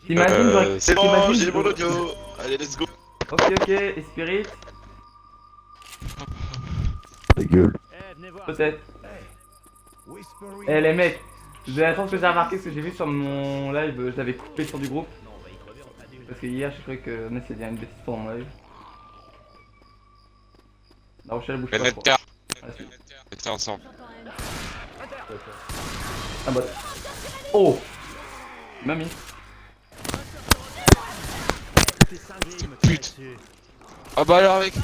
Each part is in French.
T'imagines, C'est bon, j'ai mon audio. Allez, let's go. Ok, ok, et Spirit, Ta gueule. peut-être. Eh les mecs, de la chance que j'ai remarqué, ce que j'ai vu sur mon live, je l'avais coupé sur du groupe. Parce que hier, je croyais que Ness a dit une bêtise pour mon live. La Rochelle bouge pas Net trop. car. Ah, si. Mettez ensemble. Un bot. Oh, mamie. Pute. Ah bah alors mec.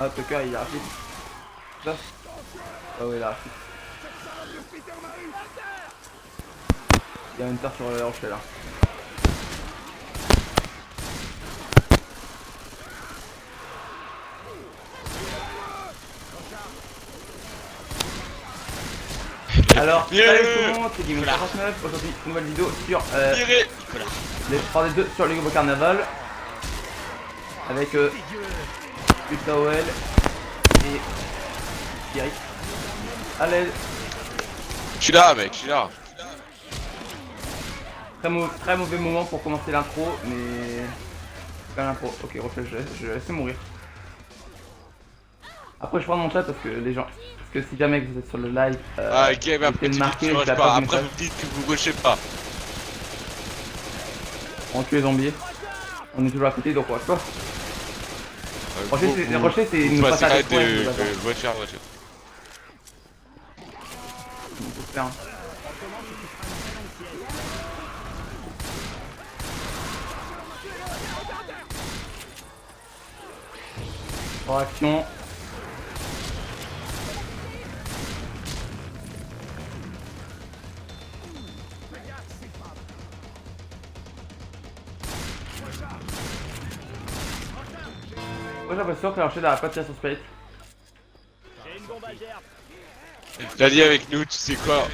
Ah, Tucker, il a rapide. Ça. Ah ouais, il a rapide. Il y a une terre sur la Rochelle là. Alors, Yeah. salut tout le monde, c'est Guillaume49, aujourd'hui une nouvelle vidéo sur Tirez. les 3D2 sur le Lego Carnaval avec UTAOL et Thierry. Allez, Je suis là mec, je suis là. très mauvais moment pour commencer l'intro, mais c'est pas l'intro. Ok, refais, je vais laisser mourir. Après je prends mon chat parce que les gens, parce que si jamais vous êtes sur le live, Ah ok, mais après tu dis que tu rushes pas. Après vous dites que vous rushez pas. On tue les zombies. On est toujours à côté, donc on va quoi. Rocher, c'est une Vous patate passez de poing, de de base. voiture. On peut se faire un. Pour action. Moi j'ai l'impression que la Rochelle n'arrête pas de tirer sur Spirit. T'as dit avec nous, tu sais quoi?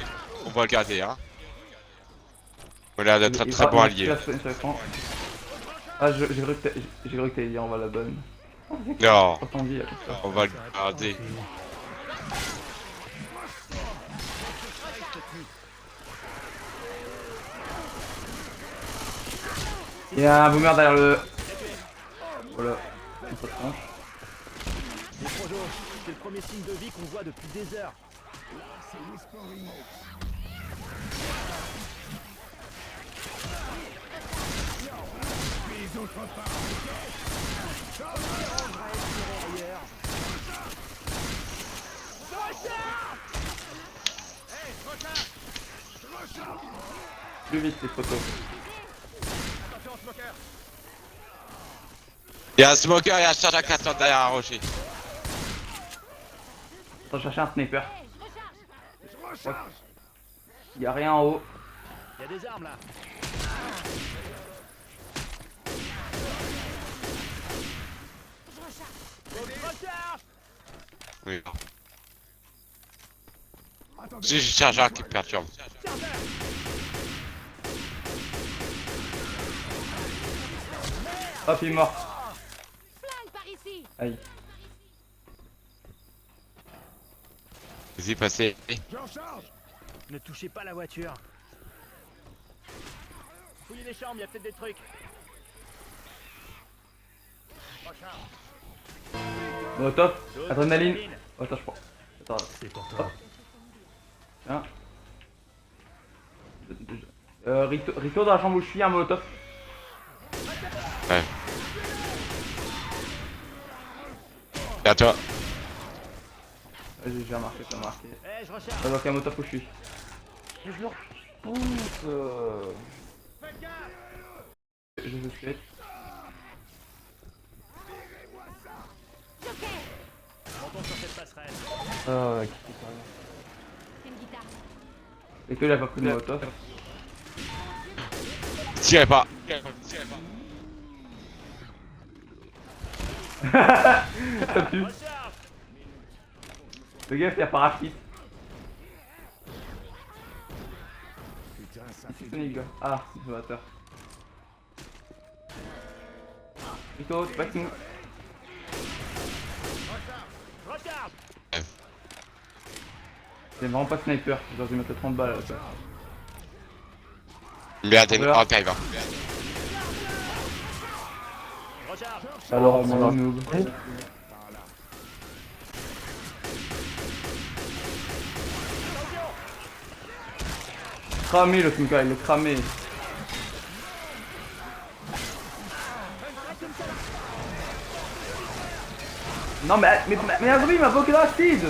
On va le garder hein. On a l'air d'être un très bon allié. Ah, j'ai cru que t'allais dire on va la bonne. Non, Autant dit, là, comme ça. on va le garder. Il y a un boomer derrière le. Voilà, une pas de tranche. Les Projo, c'est le premier signe de vie qu'on voit depuis des heures. Plus vite les photos. Il y a un smoker et un charge à 400 derrière un rocher. Attends, chercher un sniper. Il y a rien en haut. Il y a des armes là. Oui. J'ai un chargeur qui perturbe. Hop, il est mort. Aïe. Vas-y, passez. Ne touchez pas la voiture. Fouillez les chambres, il y a peut-être des trucs. Bon, top. Adrénaline. Oh, attends, je prends. Attends, C'est pour toi. tiens. Rito dans la chambre où je suis, un molotov. Ouais. Et à toi. Vas-y, j'ai remarqué, j'ai remarqué. Eh, je recharge. Ça doit qu'il y a un molotov où je suis. Je leur pousse. Je veux suite. Montons sur cette passerelle. Oh, ouais, et que il a pas pris de molotov. Tirez pas. Ça pue. Recharge. Le gars, il a parachute. C'est Sonic, gars. Ah, c'est le batteur. Rito, tu passes nous. Recharge. C'est vraiment pas sniper, j'aurais dû mettre le 30 balles là. Merde, oh, t'arrives. Recharge. Alors, mon noob. Cramé le Smuka, il est cramé. Non mais Azumi m'a bloqué l'acide.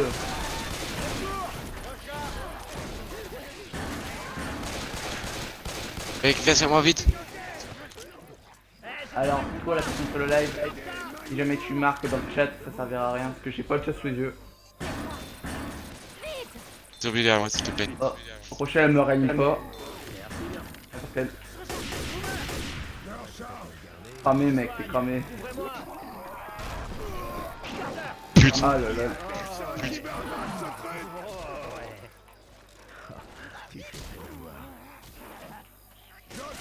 Mec, viens sur moi vite. Alors, toi la question sur le live, si jamais tu marques dans le chat, ça servira à rien parce que j'ai pas le chat sous les yeux. T'es obligé derrière moi, s'il te plaît. Oh, Rochelle elle me règne pas. Parce qu'elle... Cramé mec, t'es cramé. Putain. Ah là là.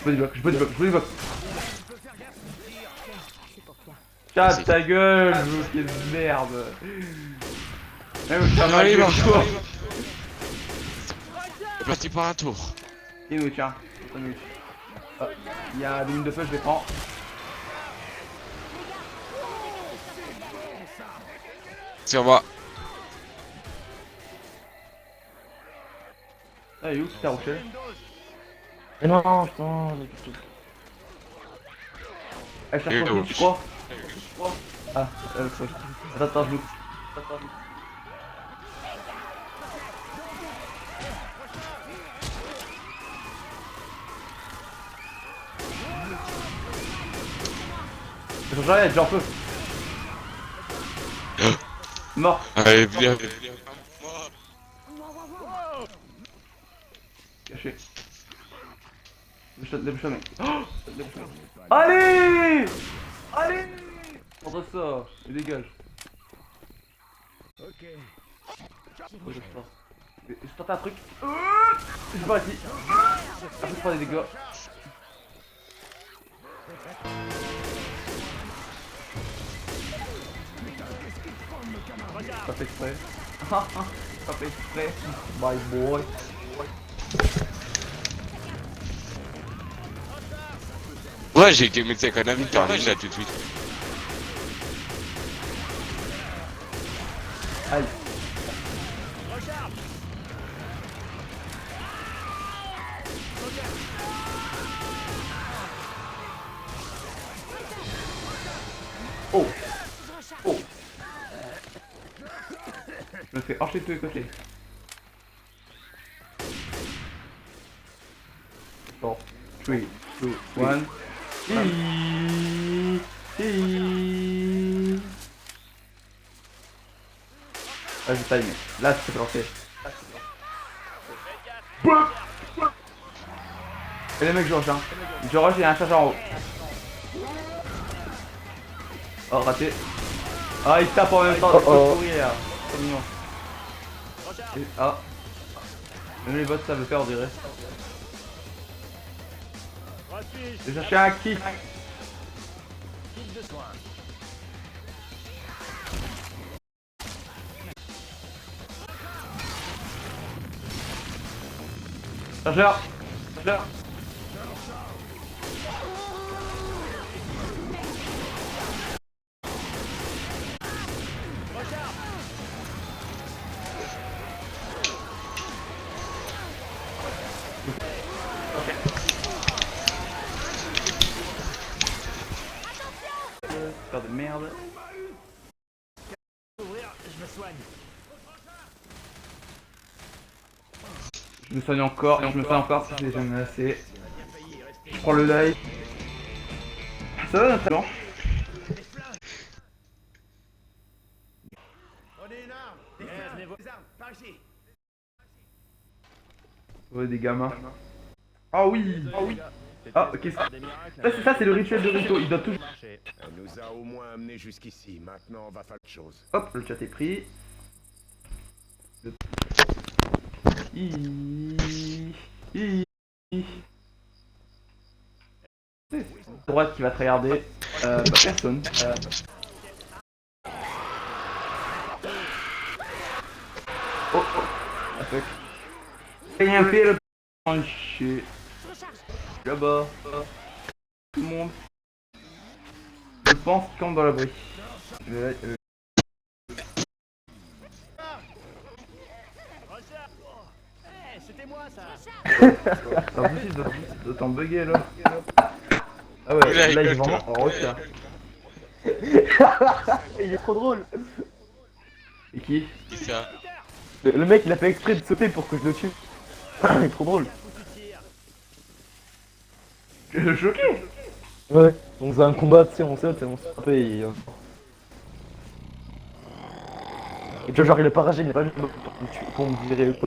Je peux débloquer. Chat ta gueule, bloqué de merde. Même je suis Allez, un bon. C'est parti pour un tour. Et nous tiens. Ah, il y a des mines de feu, je les prends. Sur moi. Ah, il est où ta Rochelle? Mais non, putain. Elle cherche Et ton où? tu crois? Ah, attends, je look. J'arrête, j'en peux. Mort. Allez, viens. Caché. Dépêche-toi, mec. Allez! Allez! Contre ça, il dégage. Ok. Je tente un truc. Je suis pas ici. Après, je prends des dégâts. Pas fait exprès. Pas fait exprès. Bye boy. Ouais, j'ai gamé de Sekonami, t'as envie là tout de suite. Aïe. Oh. Oh. Je me fais hancher de tous les côtés. Bon. 3, 2, 1. Vas-y, timé. Là, tu peux lancer. Et les mecs, je rush, hein. Je rush, il y a un chargeur en haut. Oh, raté. Ah, il tape en même temps. Il faut courir. C'est mignon. Et, ah. Même les bots savent le faire, on dirait. J'ai cherché un kick. Kit de soin. Chargeur. Chargeur. Faire de merde. Ouvrir, je me soigne. Je me soigne encore, si j'ai jamais assez. Je prends le live. Ça va notre talent. Ouais, des gamins. Ah oui, ah oui. Ah, qu'est-ce que ça c'est le rituel de Rito, il doit toujours... Elle nous a au moins amenés jusqu'ici. Maintenant, on va faire autre chose. Hop, le chat est pris. Droite qui va tryharder. Bah personne. Oh oh. Ah fuck. Rien fait le... Oh shit. Là-bas. Tout le monde. Je pense qu'il campe dans l'abri. Eh, c'était moi ça. En plus, il doit t'en bugger là. Ah ouais, Il là il est rigole, vraiment toi. en retard. Il est trop drôle. Et qui? C'est ça. Le mec il a fait exprès de sauter pour que je le tue. Il est trop drôle. Le choqué. Ouais, donc c'est un combat, tu sais, on saute, on saute et... Et tu vois, genre il est pas ragé, il est pas juste pour me virer.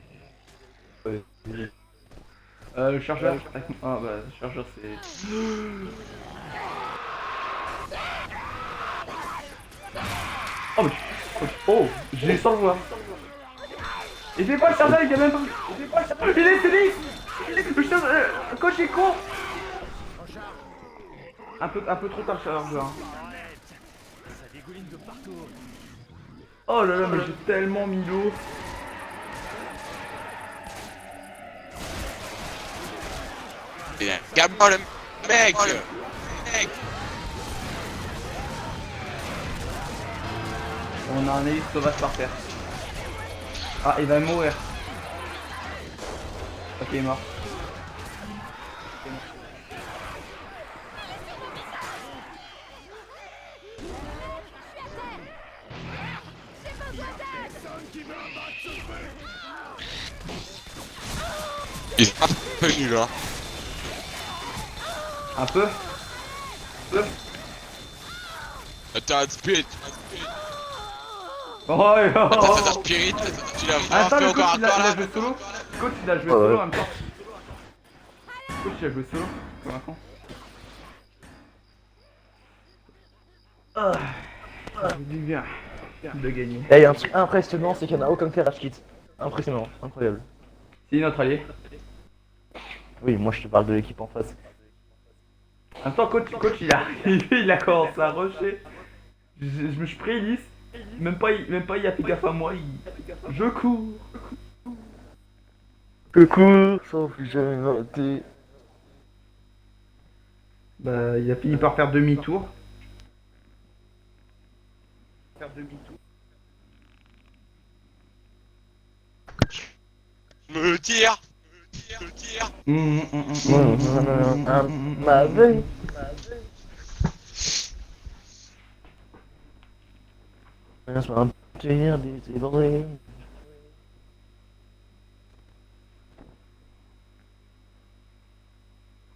Le chargeur. Ah bah, le chargeur c'est. Oh, mais... Oh, j'ai sans le voir. Et c'est pas le chargeur, il y a même pas. Il est Félix. Le chargeur. Coach est con. Un peu trop tard le chargeur. Ça dégouline de partout. Oh là là, mais j'ai tellement mis l'eau. Il est gamin le mec. Mec. On a un hélice sauvage par terre. Ah, il va mourir. Ok, il est mort. Il est un peu nul hein. Un peu. Attends, un spirit. Oh, Attends, spirit. Tu l'as vraiment attends, fait le encore coach il a là. joué solo. Le coach il a joué Ouais, solo ouais. en même temps. Le coach il a joué solo comme un con. Ah, ça fait du bien de gagner. Et un truc impressionnant, c'est qu'il n'y en a aucun qui rage quitte. Impressionnant, incroyable. C'est notre allié. Oui, moi je te parle de l'équipe en face. En même temps, coach il a arrivé, il a commencé à rusher. Je me suis pris Elise. Même pas il a fait gaffe à moi. Je cours. Je cours, sauf que j'ai noté. Bah, il a fini par faire demi-tour. Me tire. Ma veille. Laisse-moi tenir des débordés.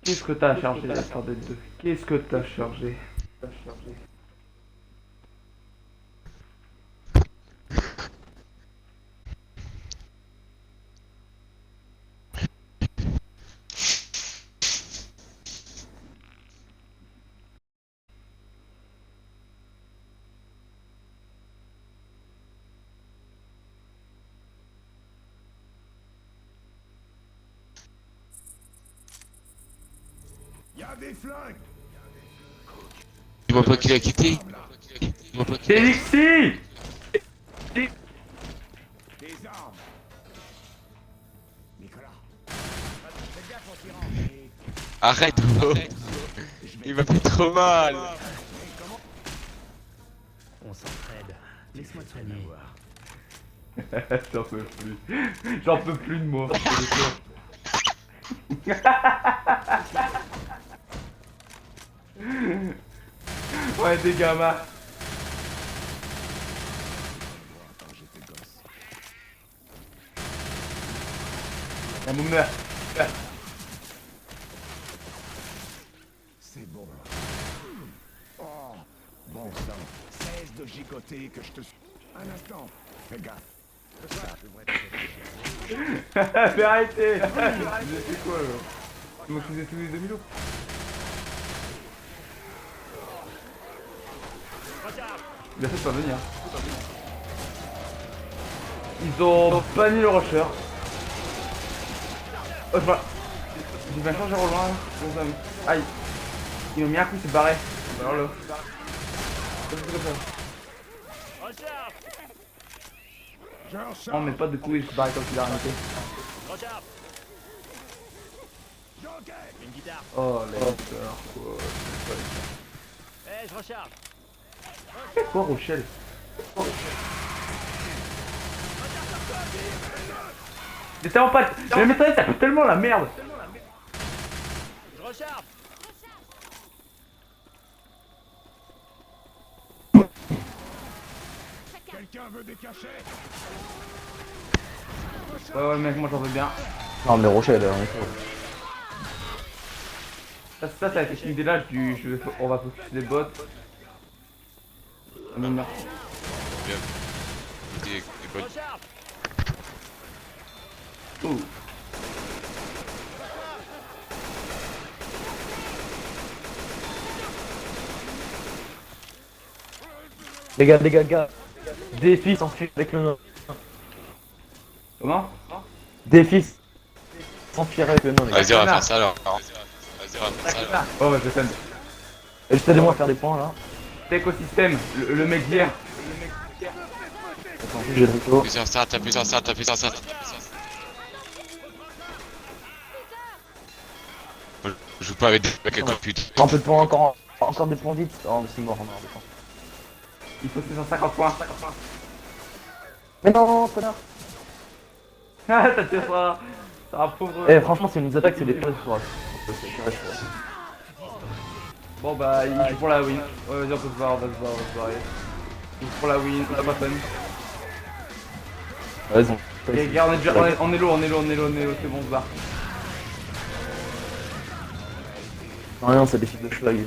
Qu'est-ce que t'as chargé la part des deux? Qu'est-ce que t'as chargé? Y a des flingues. Dis-moi pas qu'il a quitté. Dis-moi pas qu'il a quitté. Félixi! Des armes. Nicolas. Arrête, bro. Il m'a fait trop mal. On s'entraide. Laisse-moi te soigner. J'en peux plus. J'en peux plus de moi. Ouais, des gamins. Y'a mon meurtre. C'est bon. Oh, bon sang. Cesse de gigoter que je te... Un instant. Fais gaffe. Ça devrait être... Mais arrêtez. C'est quoi là? Tu m'as fusé tous les 2000 euros. Il a fait pas venir. Ils ont banni le rusher. Oh, je vois. J'ai bien changé au loin. Bon, ça me- Aïe. Ils m'ont mis un coup, c'est barré. Alors là. On met pas de coup et je barre comme s'il a rien été. Une guitare. Oh, les hauteurs. Eh, je recharge. Quoi, Rochelle? J'ai tellement pas. La maîtresse, ça fout tellement la merde! Je recharge. Quelqu'un veut des cachets? Ouais, mec, moi j'en veux bien. Non, mais Rochelle, on est fou. Ça, c'est la technique des lâches on va focus les bots. Ah, mais merde. Bien. Des bonnes. Recharge. Oh. Les gars. Défi s'enfuir avec le nom. Comment? Défi s'enfuir avec le nom, les gars. Vas-y, on va faire ça alors. Vas-y, on va faire ça alors. Oh, ouais, je send. Et juste aidez-moi à faire des points là. Écosystème, le mec d'hier. Attends, j'ai le rico. Appuie sur start, appuie sur start, appuie sur start. Je joue pas avec des mecs à compute. Un peu de points encore des points vite. Oh, mais c'est mort, on a des points. Il faut 650 points. Mais non, connard. Ah, t'as fait ça. C'est un pauvre. Eh, franchement, si on nous attaque, c'est des choses pour Bon, bah, il joue pour la win. Ouais, vas-y, on peut se voir, on va se barrer. Il joue pour la win, on a pas fun. Raison. Les gars, on est low, c'est bon, on se barre. Rien, c'est des fils de schlag.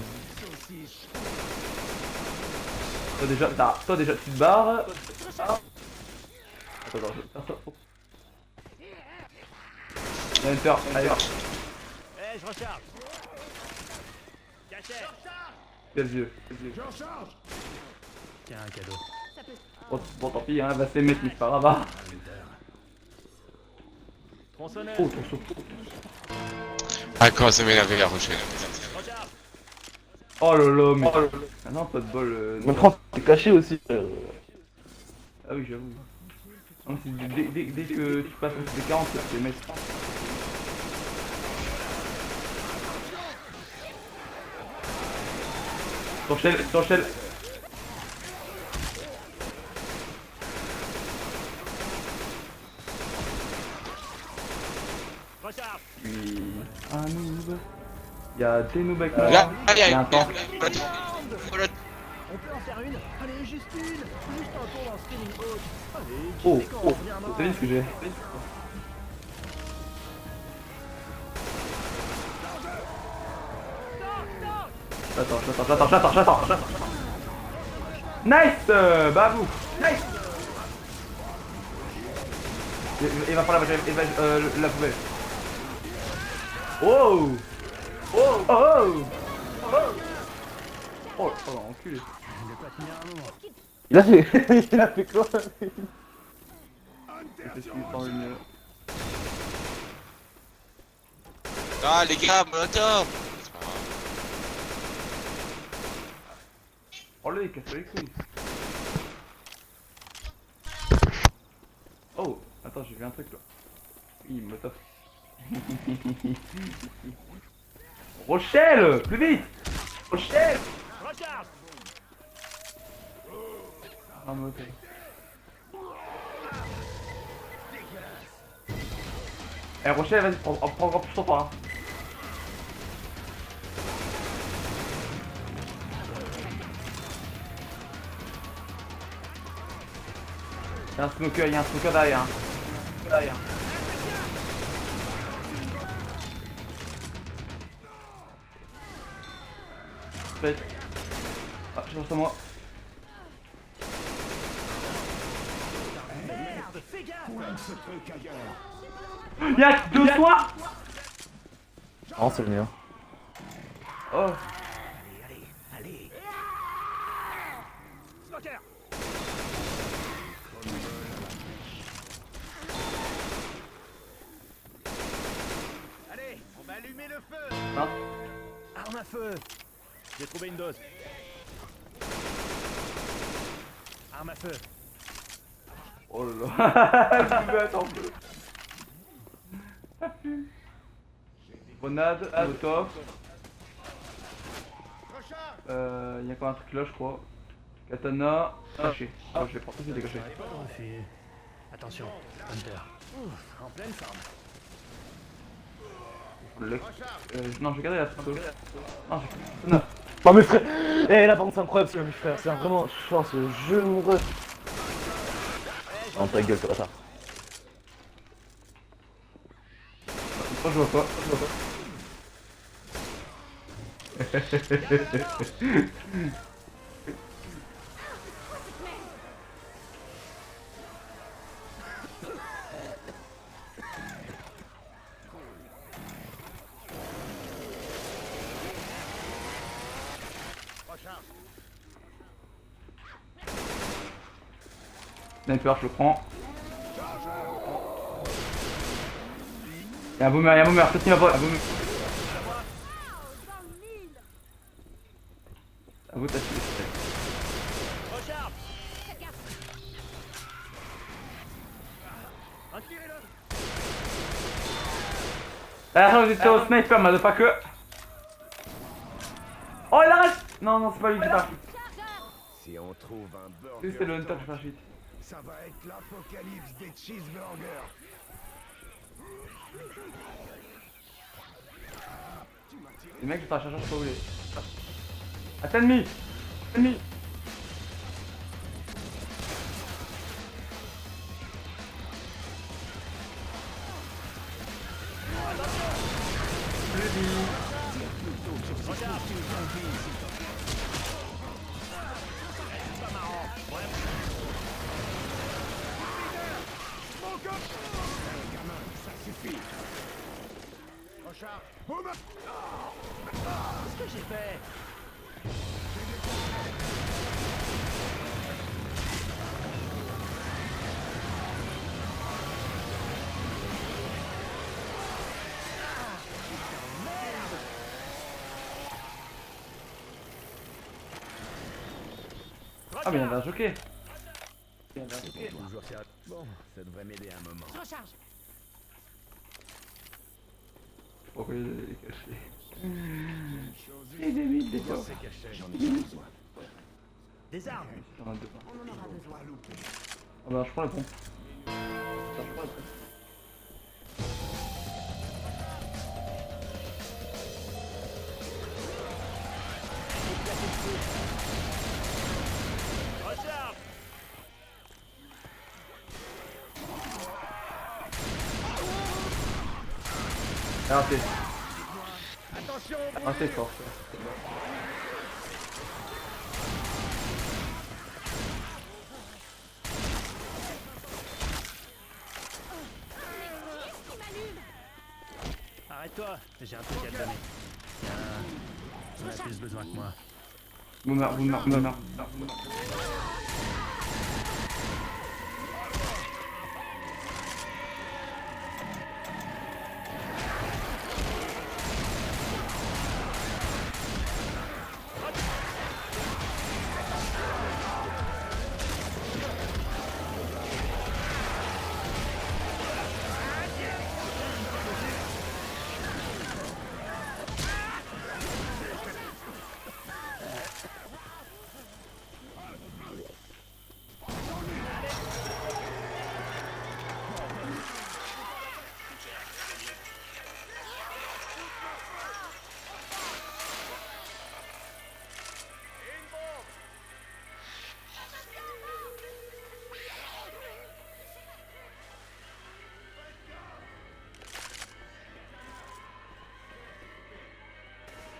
Toi déjà, tu te barres. Attends, je vais faire ça. Enter, allez, Eh, je recharge. Cachet. quel vieux. J'en charge! Tiens, un cadeau. Bon, tant pis, hein, va se les mettre, mais c'est pas grave. Hein. Tronçonneuse. Oh, ton saut. Ah, comment ça m'énerve la Rochelle. Recharge. Oh là, mais. Ah non, pas de bol. Mais prends, t'es caché aussi. Ah oui, j'avoue. Non, dès que tu passes des 40, c'est les mecs. Torchel. Recharge. Puis un noob. Il y a des noobs avec moi. Là, Il y a un tank. On peut en faire une. Allez, juste une. Juste un tour dans Screaming Oak. Allez, Oh, tu sais quand on revient t'as vu ce que j'ai? J'attends. Nice, Babou. Nice. Il va faire la poubelle. Oh. Oh, enculé. Il a fait. Il a fait quoi? Qu'est-ce qu'il prend le mieux? Ah, les gars, molotov. Oh là, il casse les couilles. Oh, attends, j'ai vu un truc là. Oui, me top. Rochelle, plus vite. Rochelle. Recharge. Ah, me top. Eh, Rochelle, vas-y, prends encore plus ton temps. Hein. Il y a un smoker derrière. Peut-être. Ah, je pense à moi. Merde, fais gaffe. Pointe ce truc ailleurs! Il y a deux soins. Non, c'est le mien. Oh. Smoker. Allez, on va allumer le feu. Non. Arme à feu. J'ai trouvé une dose. Arme à feu. Oh là là. Tu veux attendre. Ça pue. Grenade, molotov. Il y a quoi un truc là je crois. Katana. Caché. Ah je l'ai pas, je l'ai caché. Pas de refus. Attention, Hunter. En pleine forme. Non je vais garder la photo. Non j'ai katana. Non mais frère, eh là par contre c'est incroyable ce jeu frère, c'est vraiment, je pense ce jeu amoureux. Non ta gueule c'est pas ça. Oh, je vois pas. Sniper, je le prends. Y'a un boomer, cette team va pas. Un boomer. À vous, t'as tué. Recharge. Retirez-le. Attends, j'étais au sniper, motherfucker. Oh, il arrête. Non, non, c'est pas lui qui part. Si on trouve un burger, C'est le hunter qui part vite. ça va être l'apocalypse des cheeseburgers. Les mecs, ils sont à charger, je sais pas où il est. Attends, ennemi. Ennemi. Qu'est-ce que j'ai fait? Ah, mais il y avait un jockey. Toujours ça. Bon, ça devrait m'aider un moment. Recharge. Pourquoi il est caché? Il est vite, des fois. C'est caché, j'en ai besoin. Des armes. J'en ai deux. On en aura besoin. Ah bah, je prends la pompe. Je prends la pompe. Recharge. Ah, c'est. Attention. Ah, c'est fort. Arrête-toi, j'ai un truc à te donner. Tiens, on a plus besoin que moi. Boomer.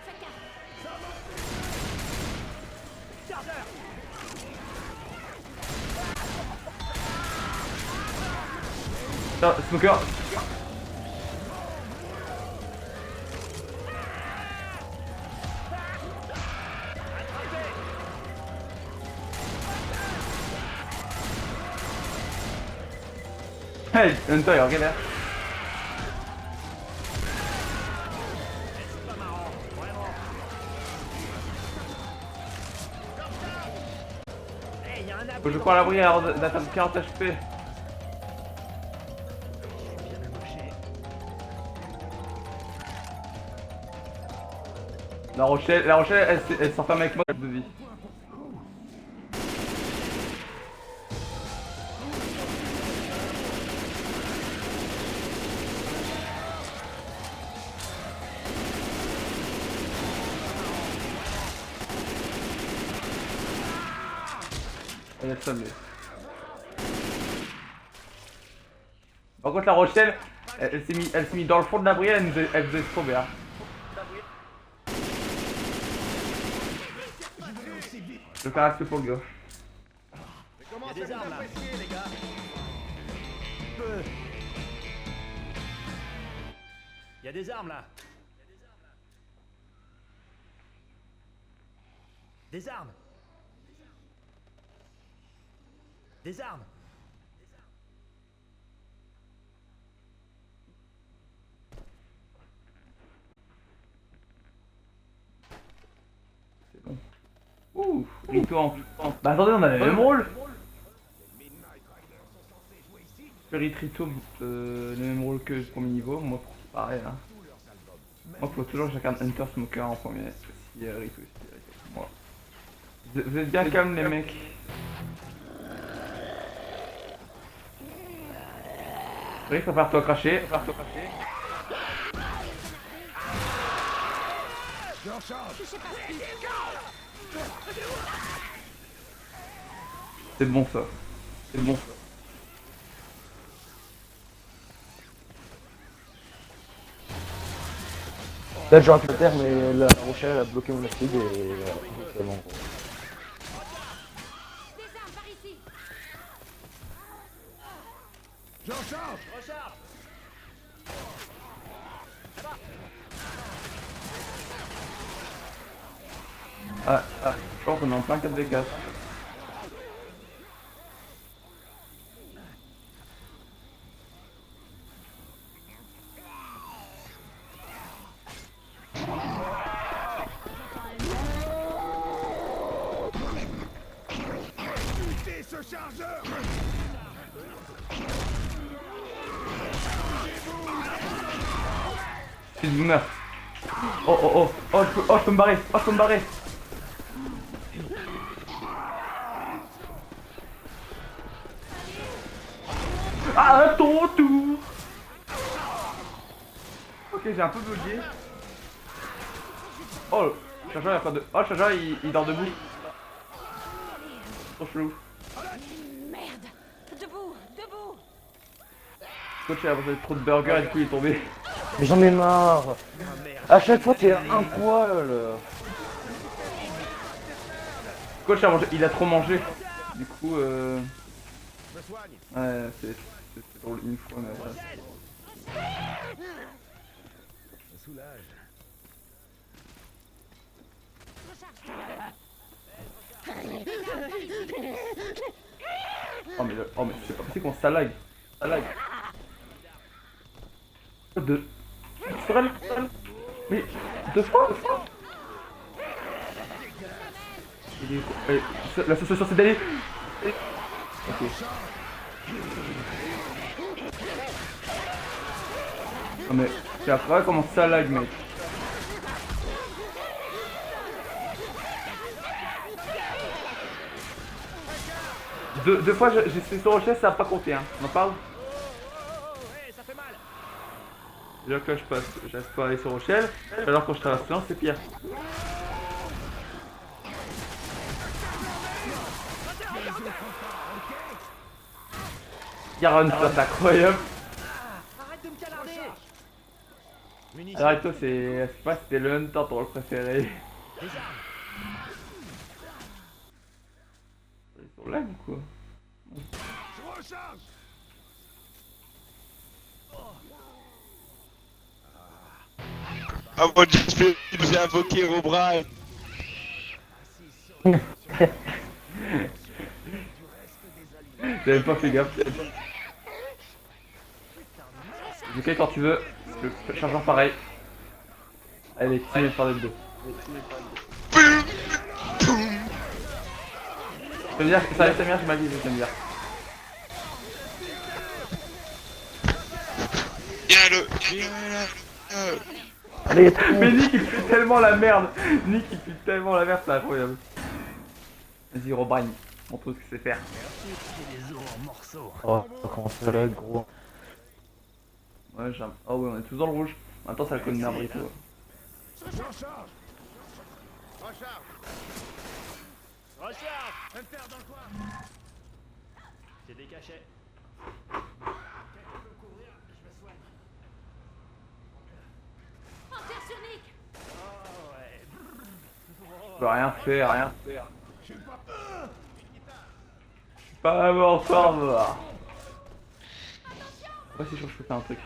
Faites gaffe. Chargeur. Tiens, smoker. Hey, Hunter, il est en galère. C'est pas marrant, vraiment. Hey, y'a un abri. Faut que je crois à l'abri alors d'atteindre 40 HP. Bien marché. La Rochelle, elle s'enferme avec moi de vie. Elle est sablée. Par contre, la Rochelle, elle s'est mise dans le fond de l'abri, elle faisait trop bien. Je vais faire un peu pour le gars. Il y a des armes là. Les gars. Il y a des armes là. Des armes. Des armes. Ouh, Rito en. Bah attendez, on a le même rôle. Spirit Rito, le même rôle que le premier niveau. Moi, pareil. Hein. Moi, faut toujours que j'incarne Hunter Smoker en premier. Si Rito, si Rito. Moi. Vous êtes bien calmes, les mecs. Oui, prépare-toi à cracher. C'est bon ça. C'est bon ça. Là, j'aurais pu le terre, mais la Rochelle a bloqué mon acide et c'est bon. Des armes par ici. Recharge. Je pense qu'on est en plein 4v4. Butez ce chargeur. Je suis boomer. Oh, je peux me barrer. Oh, je peux me barrer. Ah, à ton tour. Ok, j'ai un peu bugué. Oh, le chargeur, il a pas de... Oh, le chargeur, il dort debout. Trop chelou. Merde. Debout. Coach, il a mangé trop de burgers et du coup, il est tombé. Mais j'en ai marre. À chaque fois, t'es un poil. Coach, il a trop mangé. Du coup, ouais, c'est drôle une fois, mais après. Ça soulage. Oh mais c'est pas possible qu'on ça lag. Ça lag. Deux. Sorel. Mais deux fois. L'association c'est d'aller. Ok. Non mais c'est après comment ça lag mec. Deux fois j'ai fait sur Rochelle, ça a pas compté hein. On en parle? Ça fait mal. Déjà que là j'arrive pas à aller sur Rochelle, alors quand je traverse l'an c'est pire. Yaron, ça c'est incroyable. Arrête de me canarder. Alors avec toi c'est... Je sais pas si c'était le Hunter ton rôle préféré. Des armes. Ils sont lag ou quoi? Je recharge. Ah moi j'ai invoqué O'Brien. J'avais pas fait gaffe. Ok quand tu veux, le chargeur pareil. Allez, tu de faire des deux. Je veux dire que ça allait Samir, je m'as dit, je dire. Viens le. Allez, Mais Nick il pue tellement la merde. Nick il pue tellement la merde, c'est incroyable. Vas-y Robrine, montre ce que c'est faire. J'ai les os en morceaux. Oh, ça commence à là, gros. Ouais j'aime. Oh ouais on est tous dans le rouge. Attends ça le code merde et tout. Recharge. Recharge. Hunter dans le coin. J'ai des cachets. Panthère sur Nick. Oh ouais. Je peux rien faire, rien faire. Je suis pas en forme là. Ouais c'est sûr que je peux faire un truc. Tes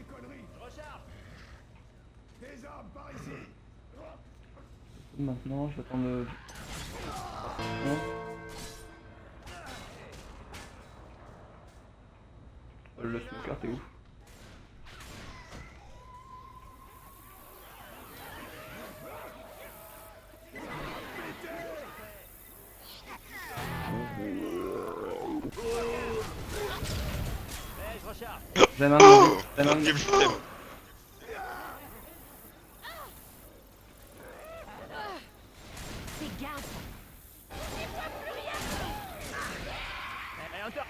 conneries. Des armes par ici. Maintenant je vais attendre le... Non. Le smoker t'es où? Eh, je recharge. J'aime un j'aime un Game system. C'est gaz. Eh, Hunter.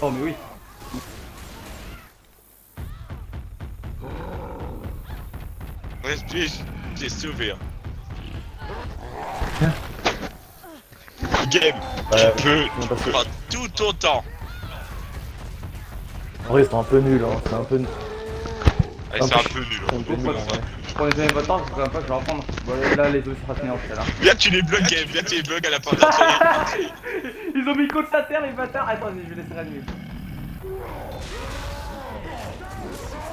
Oh mais oui. Respire, j'ai sauvé. Hein. Game, tu peux prendre tout ton temps. En vrai, c'est un peu nul, hein. C'est un peu nul. Ouais, c'est un peu nul. C'est un peu nul, en vrai. Prenez jamais votre temps, je sais pas, je vais reprendre. Bon là les deux sont finir là. Viens, tu les bloques, Game. Viens, tu les bloques à la fin de la série. Ils ont mis contre la terre les bâtards. Attends, je vais laisser réanimer.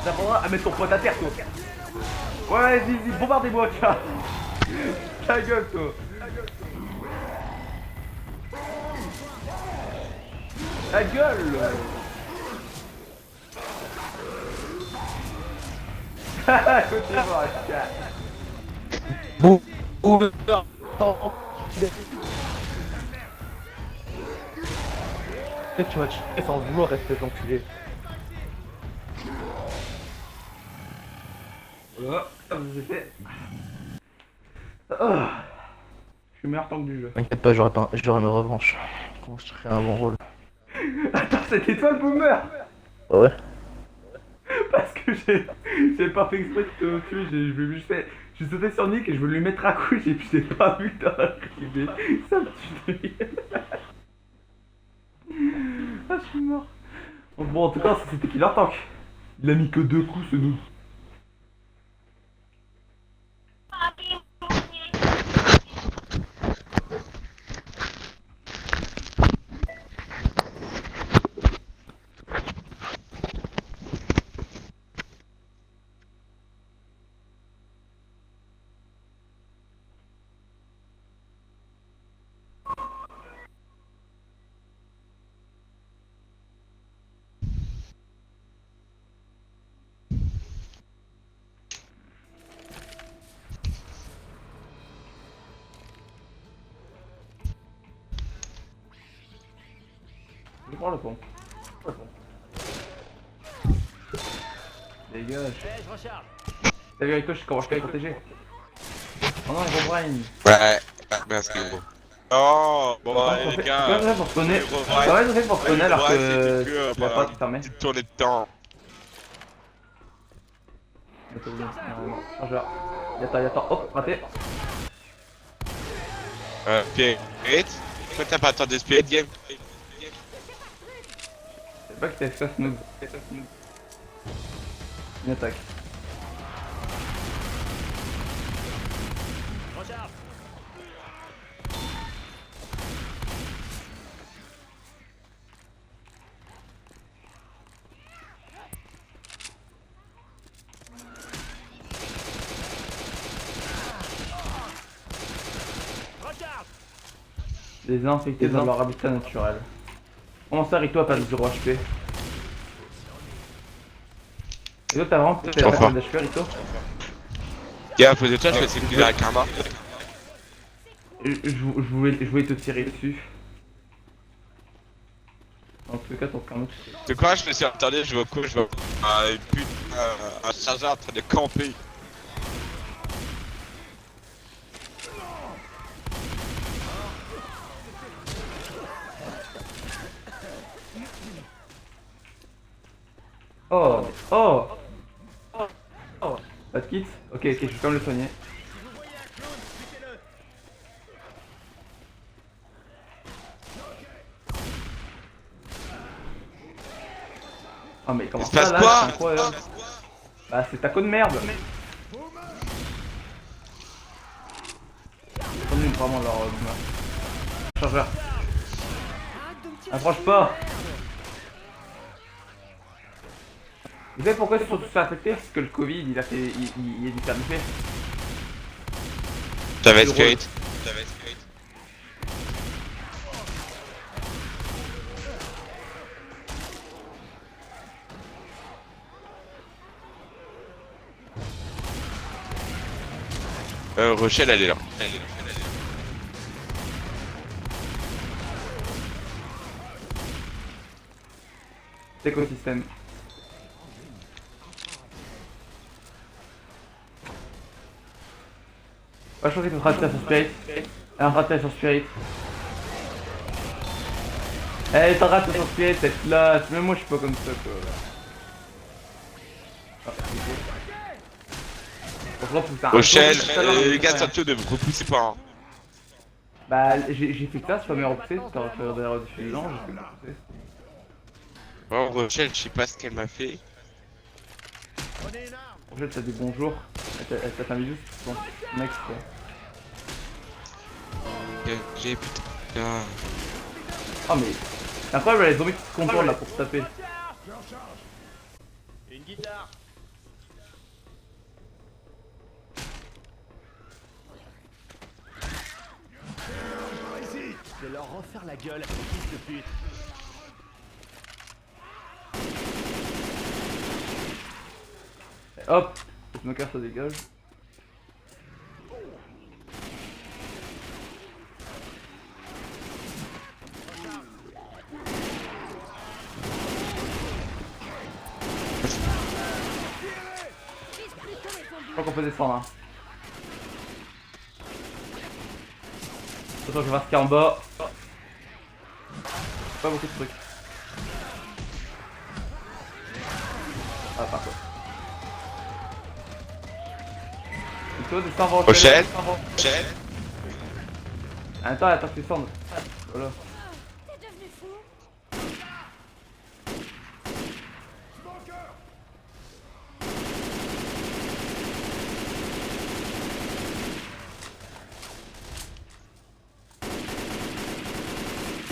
T'apprendras à mettre ton pote à terre toi. Ouais vas-y, bombardez-moi tiens. Ta gueule toi. Ta gueule. Haha, côté-moi, chat. Bon, ouvert. Peut-être tu vas tuer sans vouloir rester enculé. Voilà, ça vous ai fait. Oh. Je suis meilleur temps que du jeu. T'inquiète pas, j'aurai mes revanches. Quand je ferai un bon rôle. Attends, c'était toi le boomer. Ouais. Parce que j'ai pas fait exprès de te tuer, j'ai juste fait. J'ai sauté sur Nick et je voulais lui mettre à couche et puis j'ai pas vu que t'as arrivé. Ça me tue de rire. Ah, je suis mort. Bon, en tout cas, c'était Killer Tank. Il a mis que 2 coups ce noob. Je prends le pont. Dégage. Eh, je recharge. T'as vu avec toi, comment je t'ai protégé. Oh non, il Robrine. Ouais, merci gros. Oh, bon, allez, les C'est gars. quand même pour spawner. Ouais, C'est quand même fait pour spawner alors ouais, que c'était que, il a bah, pas tout fermé. Petite tournée de temps. Chargeur. Yata, hop, raté. Spirit. Pourquoi t'as pas attendu Spirit Game? C'est pas que t'as fait ça, Snoop. Une attaque. Recharge. Recharge. Les infectés dans leur habitat naturel. Comment ça, Rito a pas de 0 HP? Et toi, t'as vraiment peut-être Enfin. pas d'HP, Rito? Gars, à cause de toi, je fais c'est plus la karma. Je voulais te tirer dessus. En tout cas, ton carnot. De quoi je me suis retardé, je vois quoi, je vois un chargeur en train de camper. Oh, oh, oh. Pas de kit? Ok, je vais quand même le soigner. Oh mais comment Il se passe ça là? quoi C'est incroyable. Bah c'est taco de merde. Trop nul vraiment leur chargeur. Approche pas. Vous savez pourquoi ils se sont tous fait affecter? Parce que le Covid il a fait. Il a dû faire du fait. J'avais Le skate. Rochelle elle est là. Écosystème. Ouais, je crois qu'il faut rater sur Spirit. Un raté sur Spirit. Eh, t'as raté sur Spirit, cette classe. Même moi, je suis pas comme ça, quoi. Ah, ok. Faut repousser un Rochelle, peu, tout à l'heure, les j'ai gars, fait ça rien. te ne me repoussez pas. Hein. Bah, j'ai fait que ça, c'est pas mes repoussé, c'est pas faire des erreurs diffusants, j'ai fait que repousser. Bon, Rochelle, je sais pas ce qu'elle m'a fait. Prenez une arme. Rochelle, t'as des bonjours. Elle t'a fait un bisou, c'est bon. Mec, quoi. J'ai putain. Oh, mais. C'est incroyable, les zombies qui se contournent là pour se taper. Une guitare. Je vais leur refaire la gueule à ces fils de pute. Et hop, le smoker ça dégage. Je crois qu'on peut descendre. Hein. Attends, je vais voir ce qu'il y a en bas. Pas beaucoup de trucs. Ah, par contre. Il faut descendre en Rochelle. descendre en- Rochelle. Attends que tu descendes. Voilà. T'es devenu fou?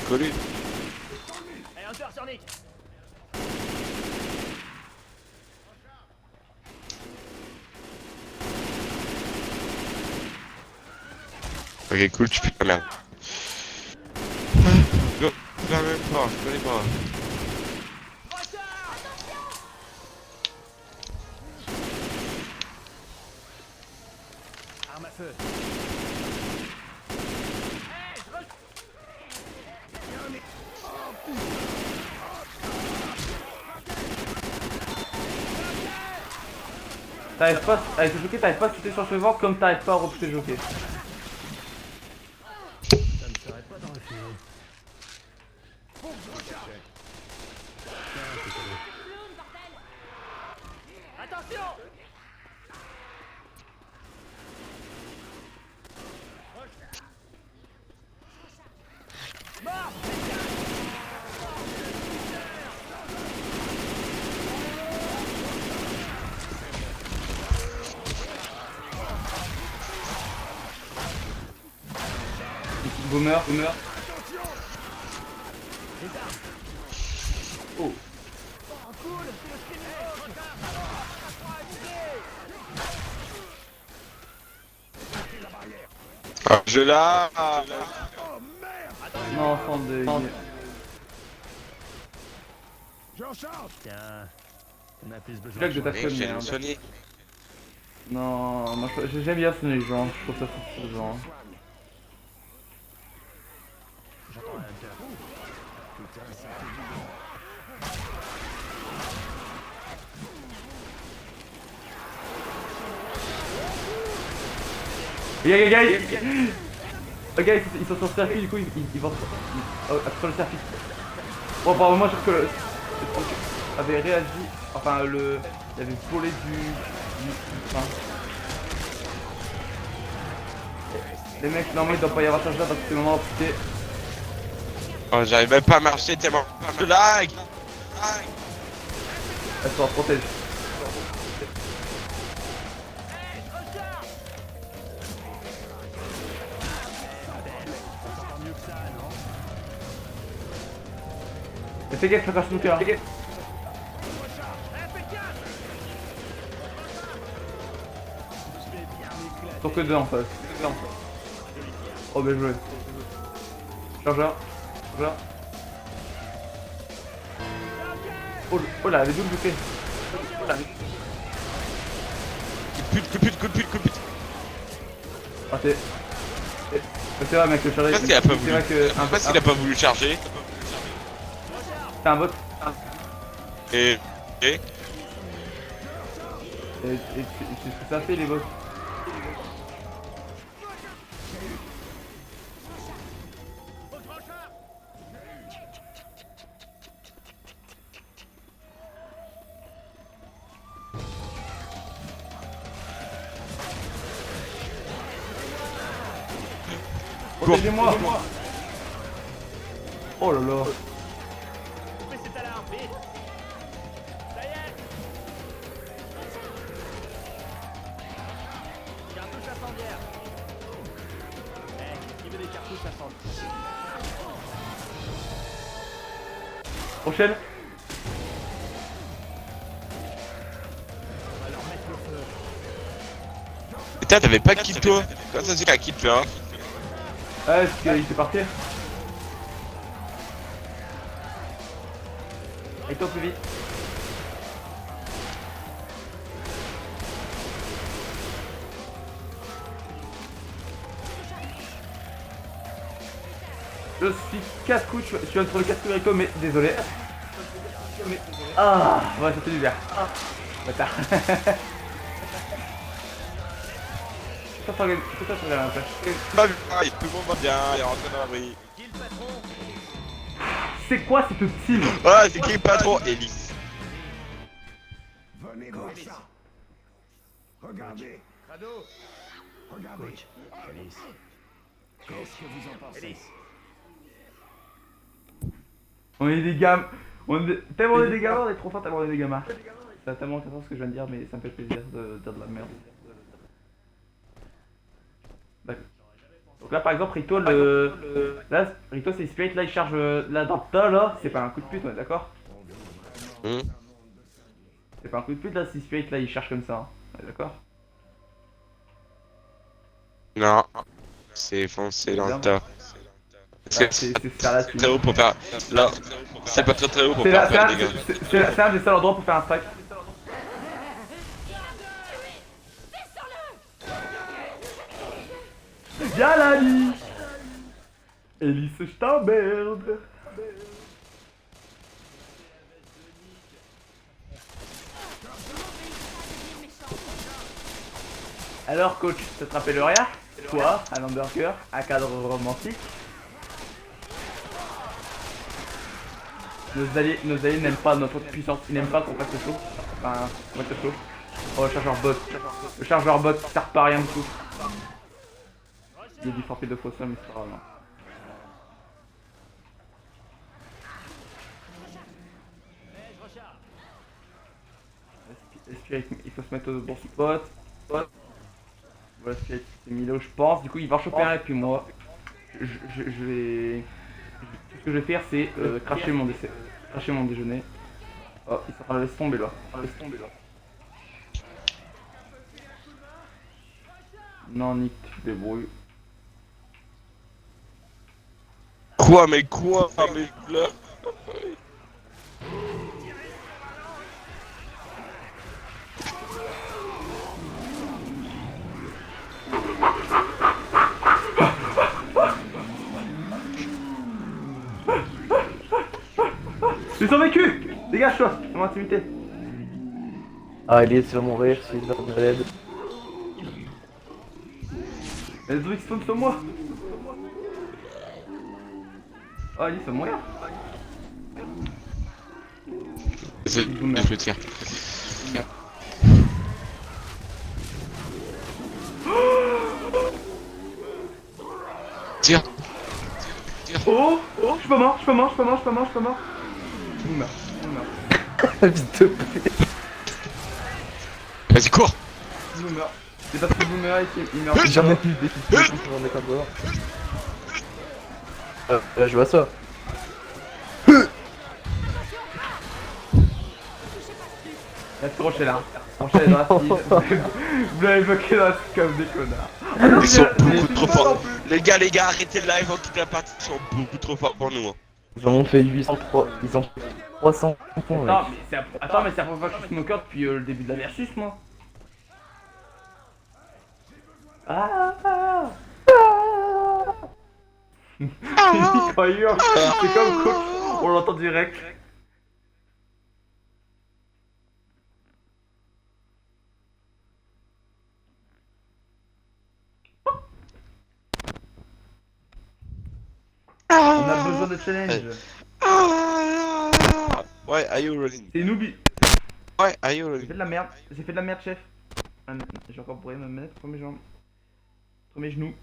Collé. Hey, Hunter sur Nick. Ok, cool, tu putes la merde. Non, je la même pas, je connais pas. Arme à feu. T'arrives pas, avec le jockey, t'arrives pas à sauter sur le cheval comme t'arrives pas à repousser le jockey. Ça ne serait pas dans le film. Attention! Boomer. Oh. Ah, je la. Non, sans de. J'en charge. Tiens, on a plus besoin Blague de de ta Mec, conne, j'ai le merde. sonner. Non, moi j'aime bien sonner les gens, je trouve ça satisfaisant. J'entends un hunter. Putain, ça fait du bien. Les gars, ils sont sur le circuit, du coup, ils vont sur le circuit. Bon, bah, moi, je trouve que le truc avait réagi. Enfin, il avait volé enfin, les mecs, normalement, il doit pas y avoir charge là, donc c'est le moment d'amputer. Oh, j'arrive même pas à marcher tellement de lag. Elles sont en protège. Encore mieux que ça, non? Mais fais gaffe, ça casse le cœur. Sauf que deux en face. Oh, bien joué. Chargeur. Chargeur. Oh là, les doubles bouffées. Oh là. Coup de pute. Ah, c'est vrai, mec, le chargeur. Pourquoi il a pas C'est voulu vrai que. Pourquoi il a pas voulu charger? C'est un bot. Et... Et c'est ce que ça fait, les bots. Protégez-moi. Oh là là. Coupez cette alarme, vite! Ça y est! Cartouche incendiaire! Qui veut des cartouches incendiaires? Prochaine. On va leur mettre le feu. Putain, t'avais pas kill toi? Comment ça c'est la kill là? Ah, est-ce qu'il s'est parti? Et toi plus vite. Je suis 4 coups, je suis entre le 4 coups avec toi, mais désolé. Ah, ouais, ça fait du bien. Bâtard. Tout ça, regarde un peu. Pas vu, tout le monde va bien, il est rentré dans l'abri. Qui le patron? C'est quoi cette team? Ah, c'est qui le patron? Elise. Venez voir ça. Regardez. Crado! Regardez. Coach, Alice. Qu'est-ce que vous en pensez? Alice. On est des gamins. Tellement on est des gamins, on est trop forts, tellement on est des gamins. C'est tellement intéressant ce que je viens de dire, mais ça me fait plaisir de dire de la merde. D'accord. Donc là par exemple Rito là Rito c'est Spirit, là il charge là dans le tas là, c'est pas un coup de pute, on est d'accord? C'est pas un coup de pute là si Spirit là il charge comme ça, hein. On est d'accord? Non. C'est foncé dans le tas. Ouais, c'est ça là Très haut pour faire... Là, c'est pas très haut pour c'est faire des dégâts. c'est un des seuls endroits pour faire un strike. Viens là Alice! Elise, je t'emmerde! Alors coach, ça te rappelle rien? Toi, un hamburger, un cadre romantique. Nos alliés n'aiment pas notre puissance, ils n'aiment pas qu'on fasse le show. Enfin, on va faire le show. Oh, le chargeur bot. Le chargeur bot qui sert pas à rien du tout. Il a dû frapper 2 fois ça, mais c'est pas grave. Spirit, il faut se mettre au bon spot. Voilà, Spirit s'est mis là où je pense. Du coup, il va en choper un et puis moi, je vais. Tout ce que je vais faire, c'est cracher mon déjeuner. Oh, il s'en laisse tomber là. Non, Nick, tu te débrouilles. Quoi, mais là... J'ai survécu. Dégage-toi, c'est mon intimité. Ah, Elise va mourir s'il va de l'aide. Les zombies qui spawnent sur moi. Oh, Alice va mourir. Je le tiens. Tire. Oh, oh, je suis pas mort, je suis pas mort, je suis pas mort, je suis pas mort, je suis pas mort. Je meurs, je meurs, Fils de pute. Vas-y, cours. je meurs. C'est parce que vous meurez qu'il meurt. J'ai jamais pu décider sur un mec en dehors. Je vois ça. La troche est là. Troche est dans la cible. Vous l'avez bloqué dans la cible comme des connards. Ah non, Ils sont j'ai beaucoup plus trop de balles en forts. plus. Les gars, arrêtez le live, on quitte la partie. Ils sont beaucoup trop forts pour nous. Hein. Ils en ont fait 803. Ils ont fait 300 points, mec. Attends, mais c'est la première fois que je suis smoker depuis le début de la versus, moi. Ah, ah, Quand il hurle, c'est comme Cook, on l'entend direct. On a besoin de challenge. Why are you running? C'est Noobi. Why are you J'ai running? fait de la merde. J'ai fait de la merde, chef. J'ai encore brûlé ma manette entre mes jambes. Entre mes genoux.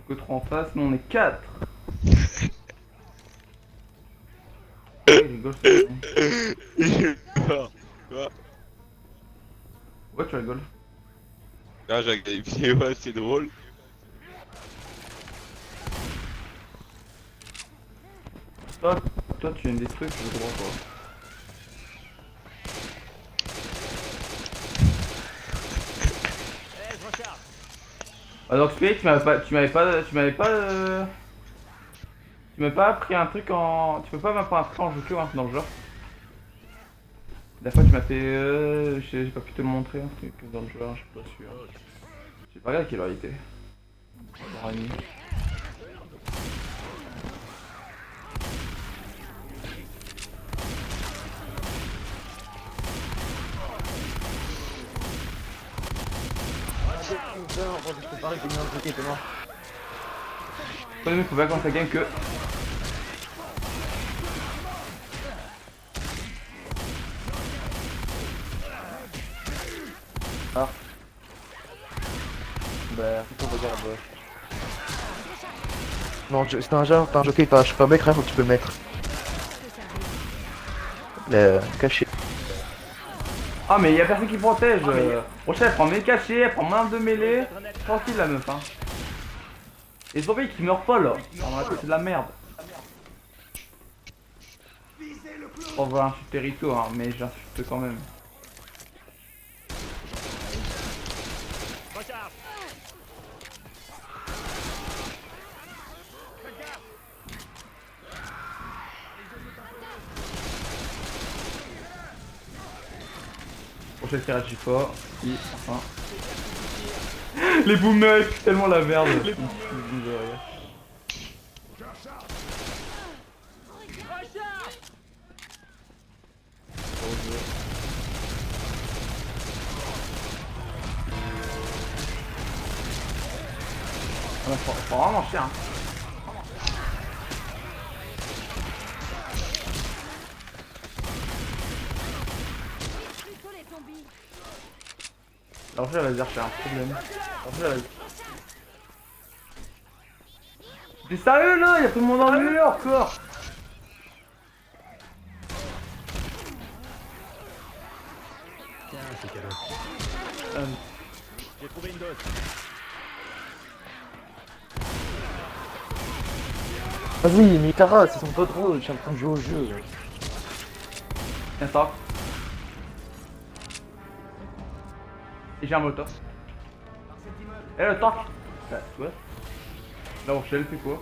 Que 3 en face, nous on est 4. Il rigole, c'est bon. Quoi? Ouais, tu rigoles. Ah, j'ai gagné, ouais, c'est drôle. Toi, tu aimes des trucs, je comprends pas. Eh, je recharge. Alors Spirit, tu m'avais pas appris un truc en... Tu peux pas m'apprendre un truc en jeu hein, dans le genre. La fois tu m'as fait... j'ai pas pu te le montrer un truc dans le genre, je suis pas sûr. J'ai pas regardé quelle heure il était. 11h30. Ouais, faut pas commencer à game que... Ah. Bah, plutôt regarde. Non, c'est un genre, t'as un jockey, je sais pas mec, rien, faut que tu peux le mettre. Caché. Ah mais y'a personne qui protège. Prochaine elle prend mes cachets, elle prend mon arme de mêlée. Tranquille la meuf hein. Et les zombies qui meurent pas là. C'est de la merde. On va insulter Rito hein, mais j'insulte quand même. Recharge. Prochaine tirage du fort. Si, enfin. Les boomers, tellement la merde. Les boomers. Faut vraiment chier hein. Plutôt les zombies. Alors je vais dire j'ai un problème. Alors je vais... T'es sérieux là? Y'a tout le monde en mur encore. Tiens, c'est cadeau. J'ai trouvé une dose. Vas-y, mais Tara, c'est son pote drôle, je suis en train de jouer au jeu. Tiens ça. Et j'ai un moteur. Eh le tank. Quoi? La Rochelle c'est quoi?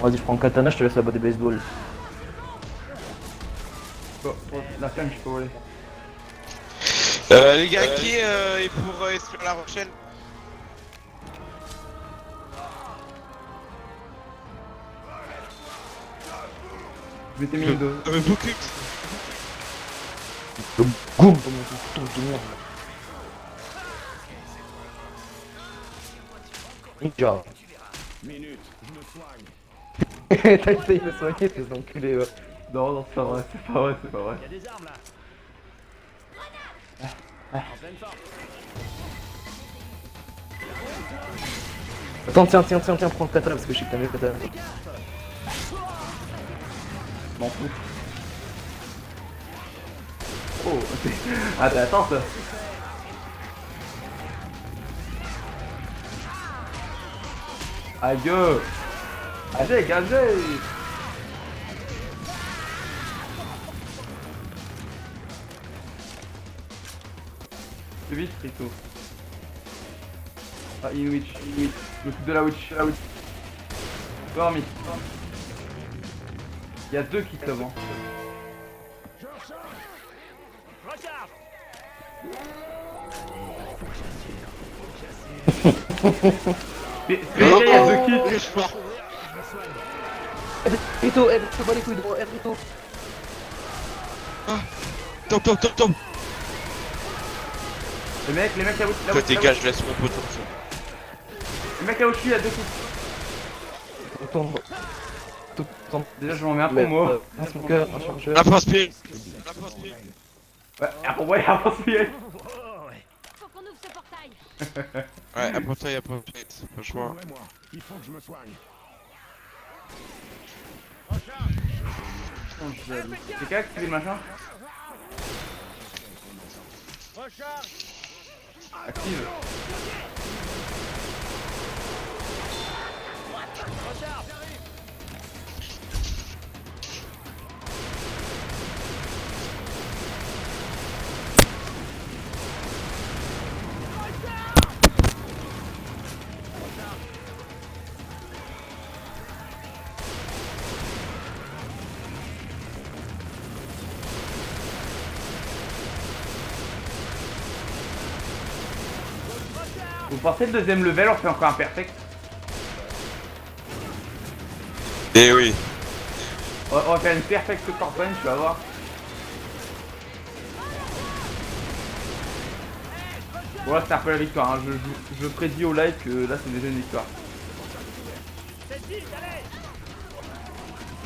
Vas-y, je prends le katana, je te laisse la batte de baseball. Bon, la flamme je peux voler. Les gars, qui est pour explorer La Rochelle? Je m'étais mis une dose. Mais beaucoup. Goum, dans mon couteau de merde. Ninja. Minute, je me soigne. T'as essayé de me soigner, t'es enculé, ouais. Non, non, c'est pas vrai, c'est pas vrai, c'est pas vrai. Il y a des armes là. En pleine forme. Attends, tiens, prends le katana parce que je sais que t'as mis le katana. M'en fous. Oh, ah t'es attends ça. Adieu. Allez, allez. C'est vite, Rito. Ah, une witch. Je m'occupe de la witch. Dormi. Il y a deux qui te vont. Recharge. Mais il y a deux kills. Je suis mort. Rito, te bats les couilles de moi, Rito. Tombe. Les mecs là où Toi, dégage, je laisse mon poteau. Les mecs là où je suis, il y a deux kills. Tombe. Déjà je m'en mets un pour moi. Un smoker, un chargeur. La transpire. Ouais, pour moi il y a un inspiré. Oh, ouais. Faut qu'on ouvre ce portail. Ouais, après toi, y'a pas de tête, franchement. Ouvrez-moi, il faut que je me soigne. C'est qui a activé le machin? Recharge. Active. Recharge. Vous pensez le deuxième level on fait encore un perfect? Eh oui. On va faire une perfect campagne, tu vas voir. Bon là c'est un peu la victoire, hein. Je prédis au live que là c'est déjà une victoire.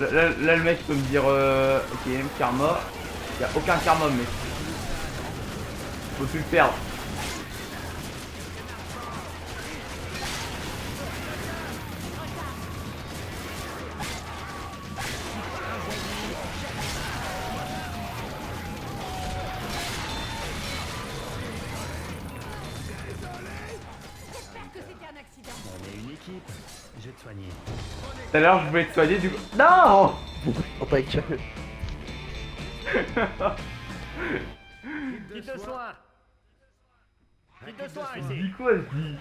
Là le mec peut me dire ok karma. Il a aucun karma mais faut plus le perdre. J'espère que c'était un accident. On est une équipe. Je vais te soigner. Tout à l'heure je voulais te soigner du coup. Non. Oh, pas avec Kit de soin. Kit de soin ici. Dis quoi je dis?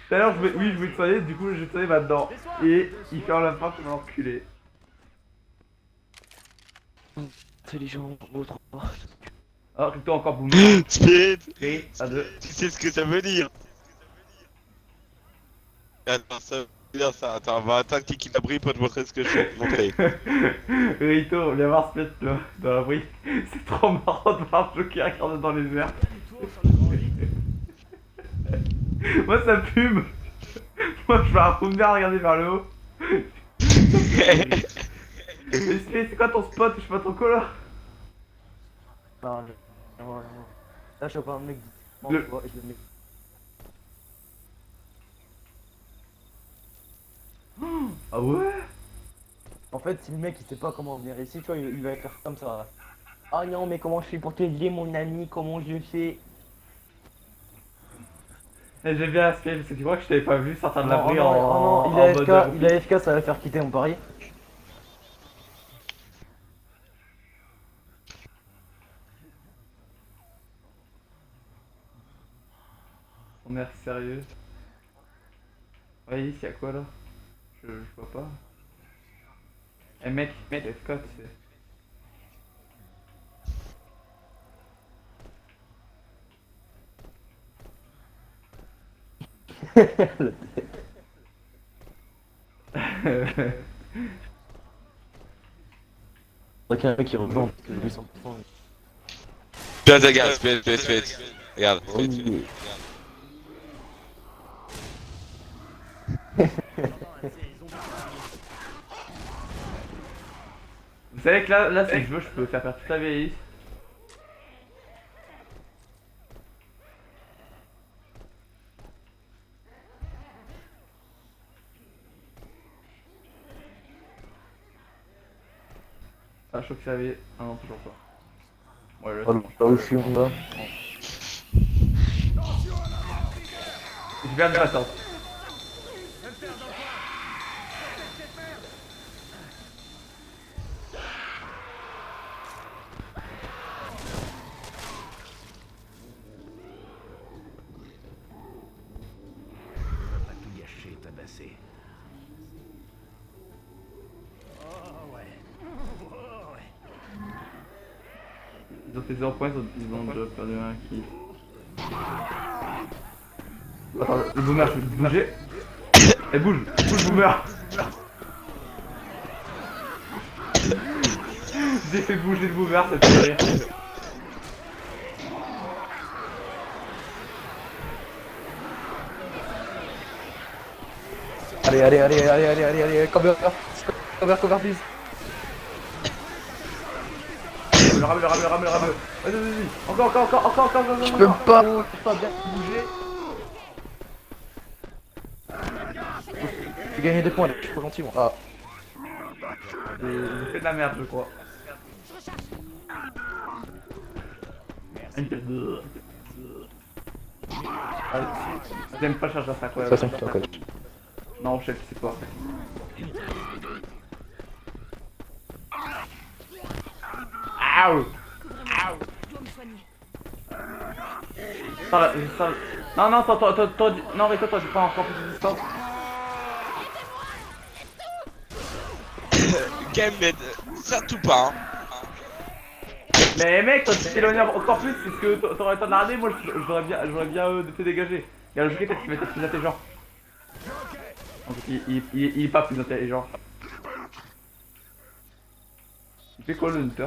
Tout à l'heure je voulais te soigner, du coup je vais te soigner maintenant. Et il ferme la porte comme un enculé. Intelligent, autre. Ah, Rito encore boum. Speed. Et à deux. Tu sais ce que ça veut dire? Attends, ça veut dire ça. Attends, on va atteindre Kiki d'abri pour te montrer ce que je vais te montrer. Rito, viens voir Split là, dans l'abri. C'est trop marrant de voir Joker regarder dans les airs. Moi ça fume. Moi je vais revenir à regarder vers le haut. Mais c'est quoi ton spot? Je suis pas ton color. Non, non. Là, je vois un mec Le- tu vois, et je le mets. Ah ouais? En fait, si le mec il sait pas comment venir ici, tu vois, il va faire comme ça. Ah non, mais comment je fais pour t'aider, mon ami? Comment je fais? Eh, j'ai bien aspiré parce que tu vois que je t'avais pas vu sortir de Non, l'abri oh non, il en est mode AFK, il roupie. est AFK, ça va faire quitter mon pari. On est sérieux. Ouais, ici y'a quoi là? Je vois pas. Eh mec, FK, tu sais. Donc, un mec qui revend, parce que lui, 100%. Tiens, regarde, split. Regarde, Oh, yeah. Vous savez que là si je veux, je peux faire perdre toute la vieillisse. Ah, je crois que ça avait. Ah non, toujours pas. Ouais, là, Oh, c'est bon. là où je suis, mon gars. Je viens de m'attendre. Pas tout gâcher, tabasser. Oh ouais. Oh ouais. Ils ont fait 0 points, ils ont déjà perdu un kill. Attends, le boomer, je vais bouger. Eh, bouge, boomer. J'ai fait bouger le boomer, ça fait rire. Allez, cover, please. Rame. Vas-y. Encore. Je peux pas, je peux pas bien bouger. J'ai gagné des points, là, je suis trop gentil, moi. Ah, J'ai fait de la merde, je crois. J'aime pas charger ça, quoi. ça c'est putain, coach. Non, chef, c'est toi. Aouh! Je dois me soigner. Non, non, mais toi, j'ai pas encore plus de distance. Game, mais surtout pas, hein. Mais mec, toi, tu t'éloignes encore plus, c'est ce que t'aurais le temps de l'arder, moi, j'aurais bien te dégager. Y'a le jeu qui va être plus intelligent. En fait, il est pas plus intelligent. Il fait quoi le hunter?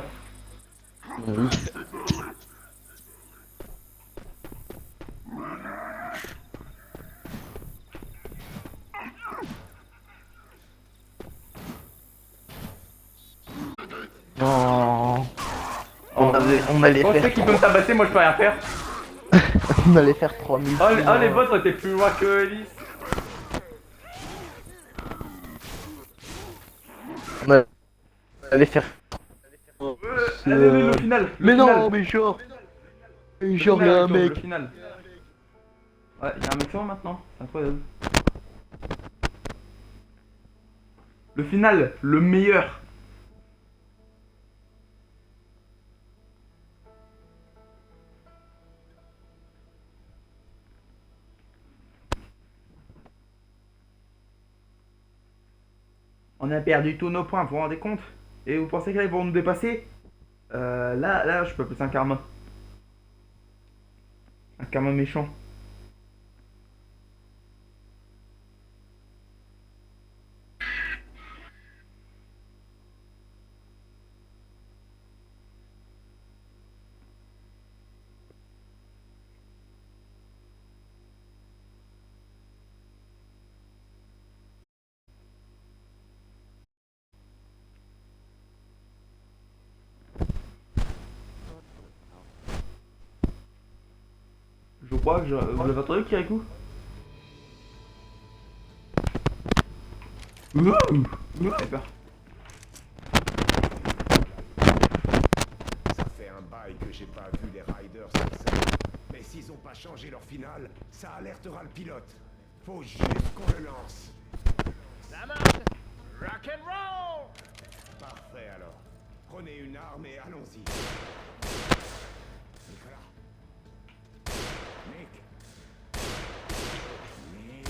Non. On allait Bon, tu sais faire qu'il peut me tabasser, moi je peux rien faire. on allait faire 3000. Oh, les bots ont été plus loin que Elise. On allait faire. Allez, le final. Mais final. non, mais genre. Le Genre, final, y'a un Arito, mec. Le final. Ouais, y'a un mec sur moi maintenant, c'est incroyable. Le final, le meilleur. On a perdu tous nos points, vous vous rendez compte? Et vous pensez qu'ils vont nous dépasser? Là, je peux appeler ça un karma. Un karma méchant. Je crois que vous l'avez entendu, Kirikou? Ouh, j'ai peur. Ça fait un bail que j'ai pas vu les Riders sur scène. Mais s'ils ont pas changé leur finale, ça alertera le pilote. Faut juste qu'on le lance. Ça marche. Rock and roll. Parfait alors. Prenez une arme et allons-y. Nicolas. Nick. Nick.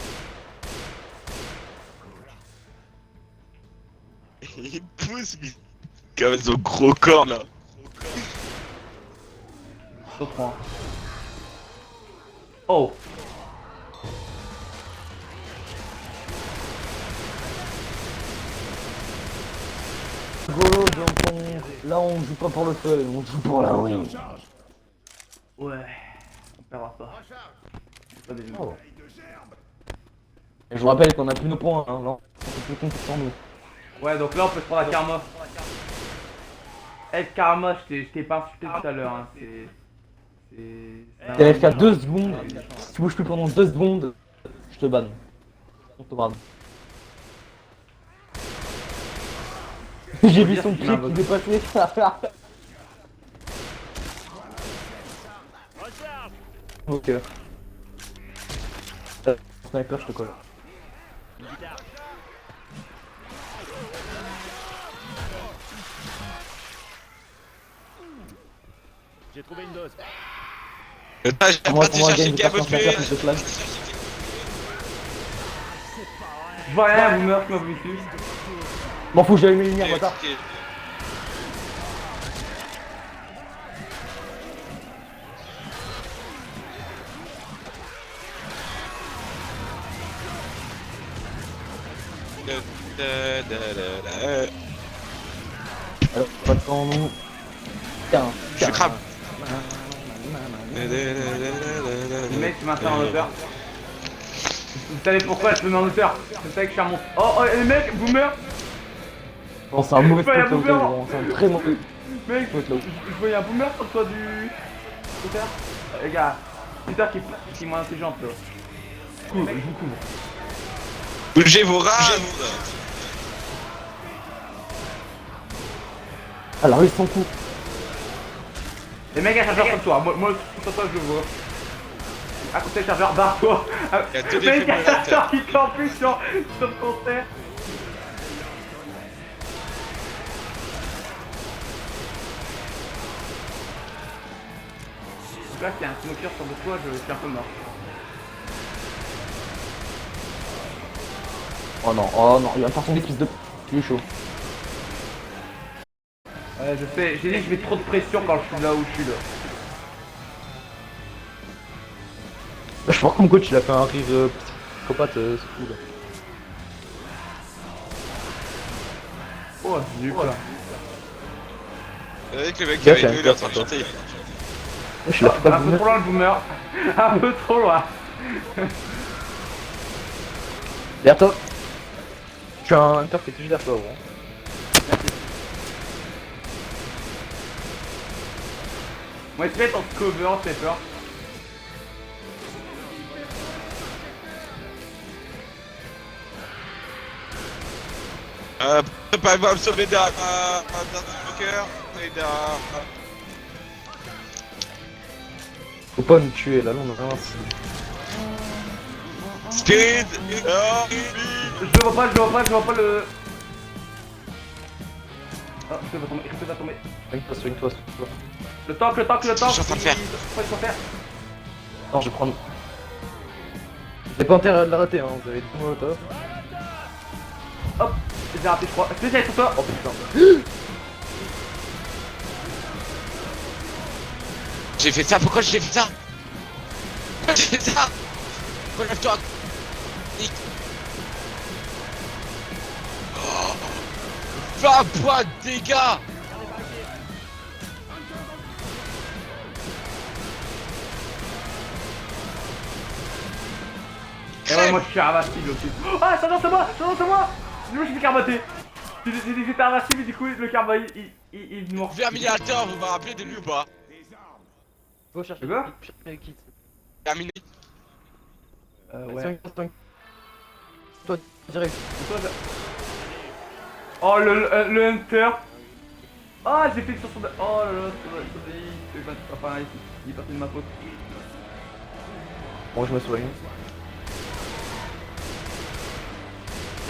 Nicolas. Il pousse, mais... Comme son gros corps là. Sur 3. Oh! Golo, donc là on joue pas pour le fun, on joue pour la win. Ouais. On perdra pas. C'est pas des jeux. Oh. Et je vous rappelle qu'on a plus nos points, hein, là on peut plus compter sur nous. Ouais, donc là on peut se prendre la karma. Eh, karma, je t'ai pas insulté tout à l'heure, hein. C'est. T'es AFK 2 secondes, si tu bouges plus pendant 2 secondes, je te banne. On te banne. J'ai vu son pied qui dépassait. Recharge. Ok. Sniper, je te colle. Une guitare. J'ai trouvé une dose. Putain, j'ai Moi, pas pour moi, cherché gagne de Game of sniper Thrones. plus de flash. Je vois rien, vous meurez, moi vous dessus. M'en fous, j'ai allumé les lumières, bâtard. Ok. Alors, pas de temps, nous. Tiens, Je crame. Le mec se maintient en hauteur. Vous savez pourquoi je me mets en hauteur? Vous savez que je suis un monstre. Oh, les mecs, boomer! Bon, c'est un mauvais Ouais, spot là où t'es, boomer. gros. C'est un très mauvais Mec, spot là où. je voyais un boomer sur toi du. Peter? Les gars, Peter qui est moins intelligent, toi. Cool, je vous couvre. Bougez vos rames. Alors, ils sont coups. Les mecs, un chargeur sur toi. Moi, sur toi, je le vois. À côté du chargeur, barre-toi. Il y a deux Mec, défauts un chargeur qui campus sur le concert. Donc là, s'il y a un smoker sur de toi, je suis un peu mort. Oh non, il y a un personne qui de. Il est chaud. Ouais, je sais, j'ai dit que je mets trop de pression quand je suis là où je suis là. Je vois que mon coach il a fait un rive psychopathe, c'est cool. Oh, j'ai eu peur. Avec le mec qui Gars, avait c'est nous, un il est en train de gars, chanter. Je l'ai fait pas Un peu trop loin le boomer. Un peu trop loin. Derrière toi. Je suis un hunter qui est juste derrière toi, gros. Moi, je vais être en cover, c'est peur. Préparez-vous à me sauver d'un smoker et d'un... Faut pas nous tuer, là, on a rien à Speed. Oh, Je le vois pas le... Oh, il va tomber. Soigne-toi. Le tank. Je suis en train de faire. Quoi il faut faire? Non, je vais prendre. Vous avez pas intérêt de l'arrêter, hein, vous avez tout molotov. Hop, j'ai raté, je crois. Spécial sur toi. Oh putain. j'ai fait ça, pourquoi j'ai fait ça? Pourquoi j'ai fait ça? Relève-toi. Nick. Oh. 20 points de dégâts. Et ouais, moi je suis invincible aussi. Ah, ça c'est moi. Je me suis fait carboter. J'ai fait invincible et du coup le karma il mord. Verminator, vous me rappelez de lui ou pas? Go chercher Tu veux le kit. terminé. Ouais. Toi, direct. Toi, oh le Hunter. Ah j'ai fait sur son... Oh là là, enfin il est parti de ma faute. Bon, je me soigne.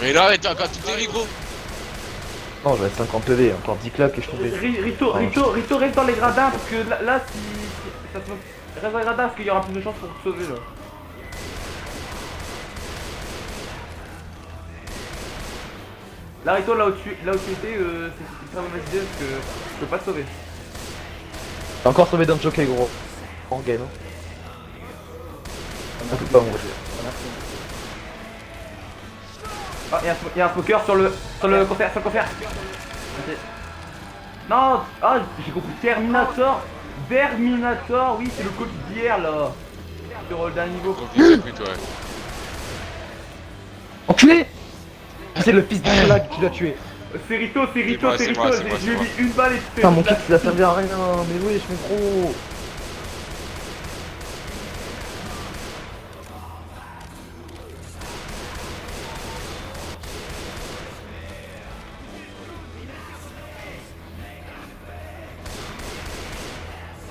Mais là, t'as encore tout tes gros. Non, j'avais 50 PV, encore 10 claques et je tombais. Rito reste dans les gradins parce que là si ça se reste dans les gradins parce qu'il y aura plus de chances pour te sauver là. Là Rito là où tu étais c'est une très mauvaise idée parce que je peux pas te sauver. J'ai encore sauvé d'un jockey gros. En game. Hein. On peut pas moi. Ah y a un smoker sur le concert, sur le concert. Ok. Non, ah j'ai compris Terminator. Terminator, oui c'est le coach d'hier là. Sur le dernier niveau. Ok, j'ai pris toi. Enculé! C'est le fils de blague qui l'a tué. C'est Rito, C'est moi, j'ai c'est moi. mis une balle et tout. Putain, mon kit il a servi à rien, mais oui, je fais trop.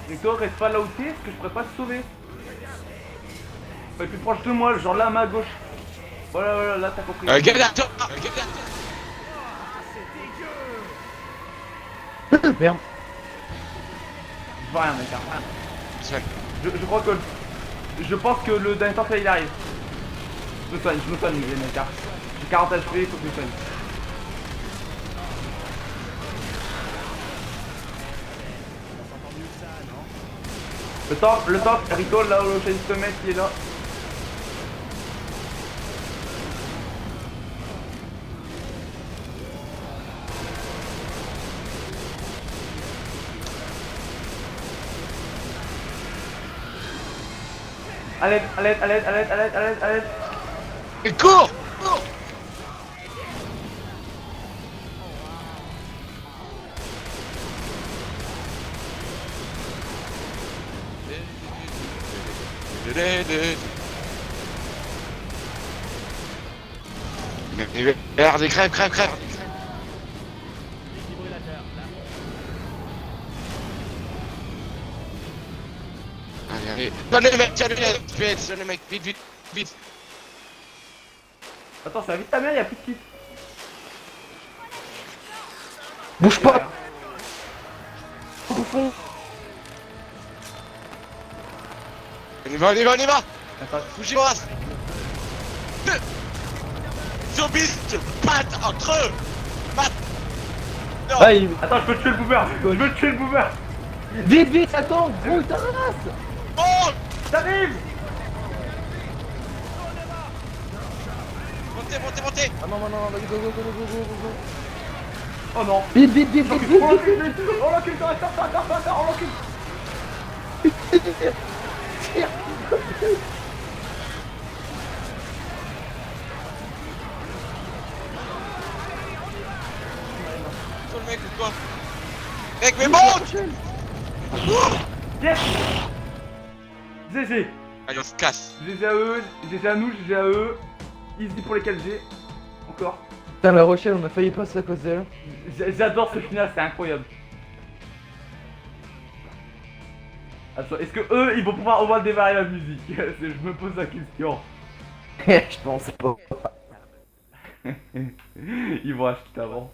Rito, reste pas là où t'es, parce que je pourrais pas te sauver. Faut être plus proche de moi, genre là à ma gauche. Voilà, là t'as compris. Galactor. Merde. Je vois rien mec, hein, rien. Soigne. Je crois que... Je pense que le dernier temps il arrive. Je me soigne les mecs, hein. J'ai 40 HP, faut que je me soigne. Le top, Rito là où le chaise se met, il est là. À l'aide. Et cours. Regardez, crève. Allez. Donne le mec, vite. Attends, ça va vite ta mère, y'a plus de kit. Bouge pas! Bouffon! On y va. Attends, Bougez moi. Deux zombies se battent entre eux. Non. Ah, il... attends, je peux tuer le boomer. Vite, attends! Gros, il t'arrasse! Oh. T'arrives. Montez. Ah non, vas-y, go. Oh non. Vite! Oh l'encul, attends, oh l'encul. Sur le mec ou quoi? Mec, mais monte. Yes. GG. Allez, on se casse. GG à eux, GG à nous, GG à eux. Easy pour les 4G. Encore. Putain, La Rochelle, on a failli passer à cause d'elle. J'adore ce final, c'est incroyable. Attends, est-ce que eux, ils vont pouvoir au moins démarrer la musique? Je me pose la question. Je pense pas. Ils vont acheter avant.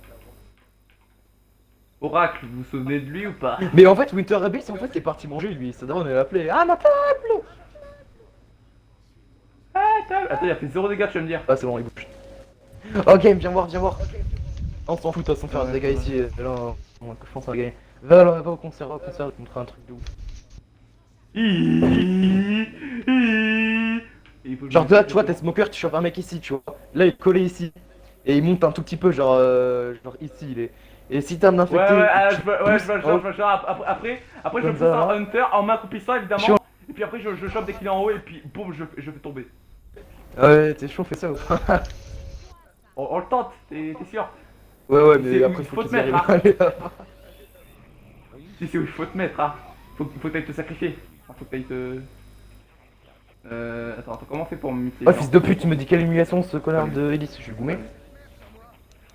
Oracle, vous vous souvenez de lui ou pas? Mais en fait, Winter Abyss, en fait, c'est parti manger lui. Ça devrait on l'a appelé. Ah, ma table! Attends, il a fait 0 dégâts, tu vas me dire. Ah, c'est bon, il bouge. Ok, viens voir. On s'en fout, de toute façon, faire des dégâts ici. Là, je pense qu'on va gagner. Va au concert, contre un truc de ouf. Genre là, tu vois, t'es smoker, tu chopes un mec ici, tu vois. Là, il est collé ici. Et il monte un tout petit peu, genre ici, il est. Et si t'as un infecté. Je vois le genre. Après, je Comme pousse ça, un Hunter en m'accroupissant évidemment. Chiant. Et puis après, je chope dès qu'il est en haut et puis boum, je fais tomber. Ouais, t'es chaud, fais ça ou pas? On le tente, t'es sûr? Ouais, mais C'est- après, faut faut te qu'ils mettre, arrivent hein. à aller là-bas. Si, c'est où il faut te mettre, hein. Faut que t'ailles te sacrifier. Faut que t'ailles te. Attends, comment on fait pour muter Oh fils de pute, tu me dis quelle humiliation ce connard de Elise, je suis goumé.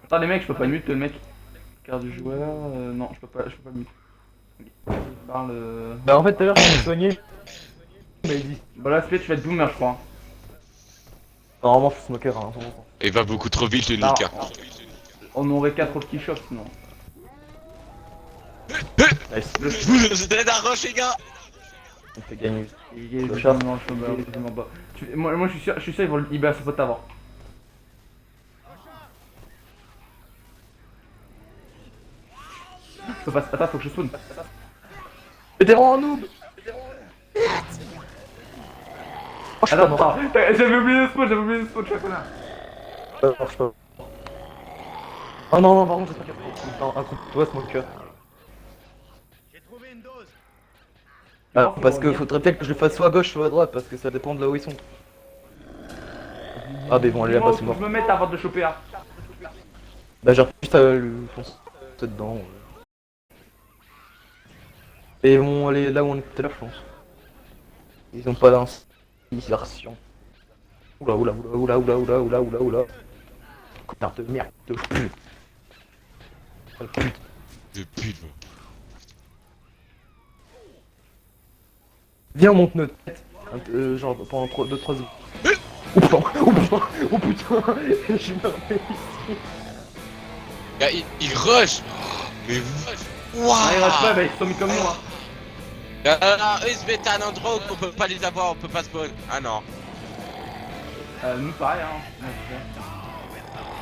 Attends les mecs, je peux pas mute le mec. Carte du joueur, non, je peux pas mute. Ok. Je parle. Bah en fait tout à l'heure je me soigné. Mais il dit. Bah là, Split, je vais être boomer, je crois. Normalement je suis smoker hein. Il va beaucoup trop vite le Ah, Nika. on aurait 4 autres qui chauffent sinon. Nice. Vous êtes à rush les gars. On fait gagner. Je chasse. Moi je suis sûr il va se pote avoir. Je peux pas. Attends, faut que je spawn. Mais t'es vraiment un noob. Oh, je suis pas mort. Attends, j'avais oublié le spawn, je suis un connard. Je suis pas mort. Oh non, non, par contre, j'ai smoker. Un coup de toi, smoker. J'ai trouvé une dose. Alors, parce que faudrait peut-être que je le fasse soit à gauche, soit à droite, parce que ça dépend de là où ils sont. Ah, mais bon, allez là-bas, c'est Faut mort. que je me mette avant de choper là. Bah, j'ai juste à le foncer dedans. Et ils vont aller là où on était tout à l'heure, je pense. Ils ont pas d'insertion. Oula, oula, oula, oula, oula, oula, oula, oula. Connard de merde, de pute. Sale pute. De pute. Viens, on monte notre tête. Genre pendant 2-3 secondes. Oh putain, oh putain, oh putain, je meurs ici. Gars, il rush. Mais vous. Ah, il reste pas, Wouah. bah ils se sont mis comme nous hein. Eux ils se mettent à un endroit où on peut pas les avoir, on peut pas spawn. Ah non. Nous pareil hein.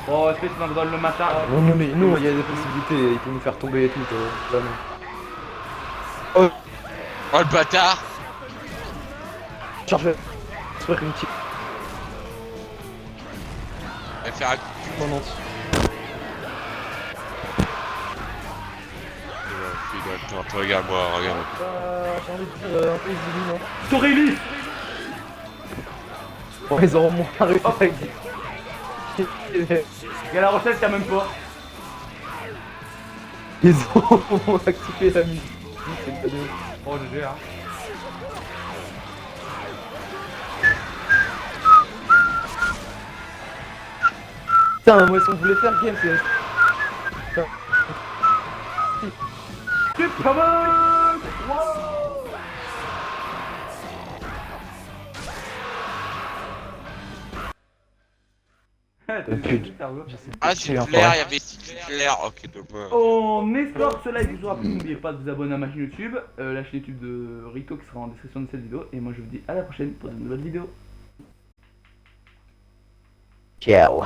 Bon, espèce dans le matin. Non, non, mais nous, il y a des possibilités, il peut nous faire tomber et tout, jamais. Oh, Oh le bâtard. charge. J'espère une petite Elle va faire un. pendante. Attends, regarde-moi, regarde. J'ai envie de dire un peu easy, non? Torelli. Bon, ils auront moins réussi avec des. Il y a la Rochelle qui a même pas. Ils ont activé la musique. C'est pas bien. Oh GG hein. Putain, moi, si on voulait faire game, c'est. Superman. Pute. Ah s'il vous plaît, il y avait s'il plaire. Ok, dommage. On espère que ce live vous aura plu. N'oubliez pas de vous abonner à ma chaîne YouTube, la chaîne YouTube de Rico qui sera en description de cette vidéo. Et moi je vous dis à la prochaine pour de nouvelles vidéos. Ciao.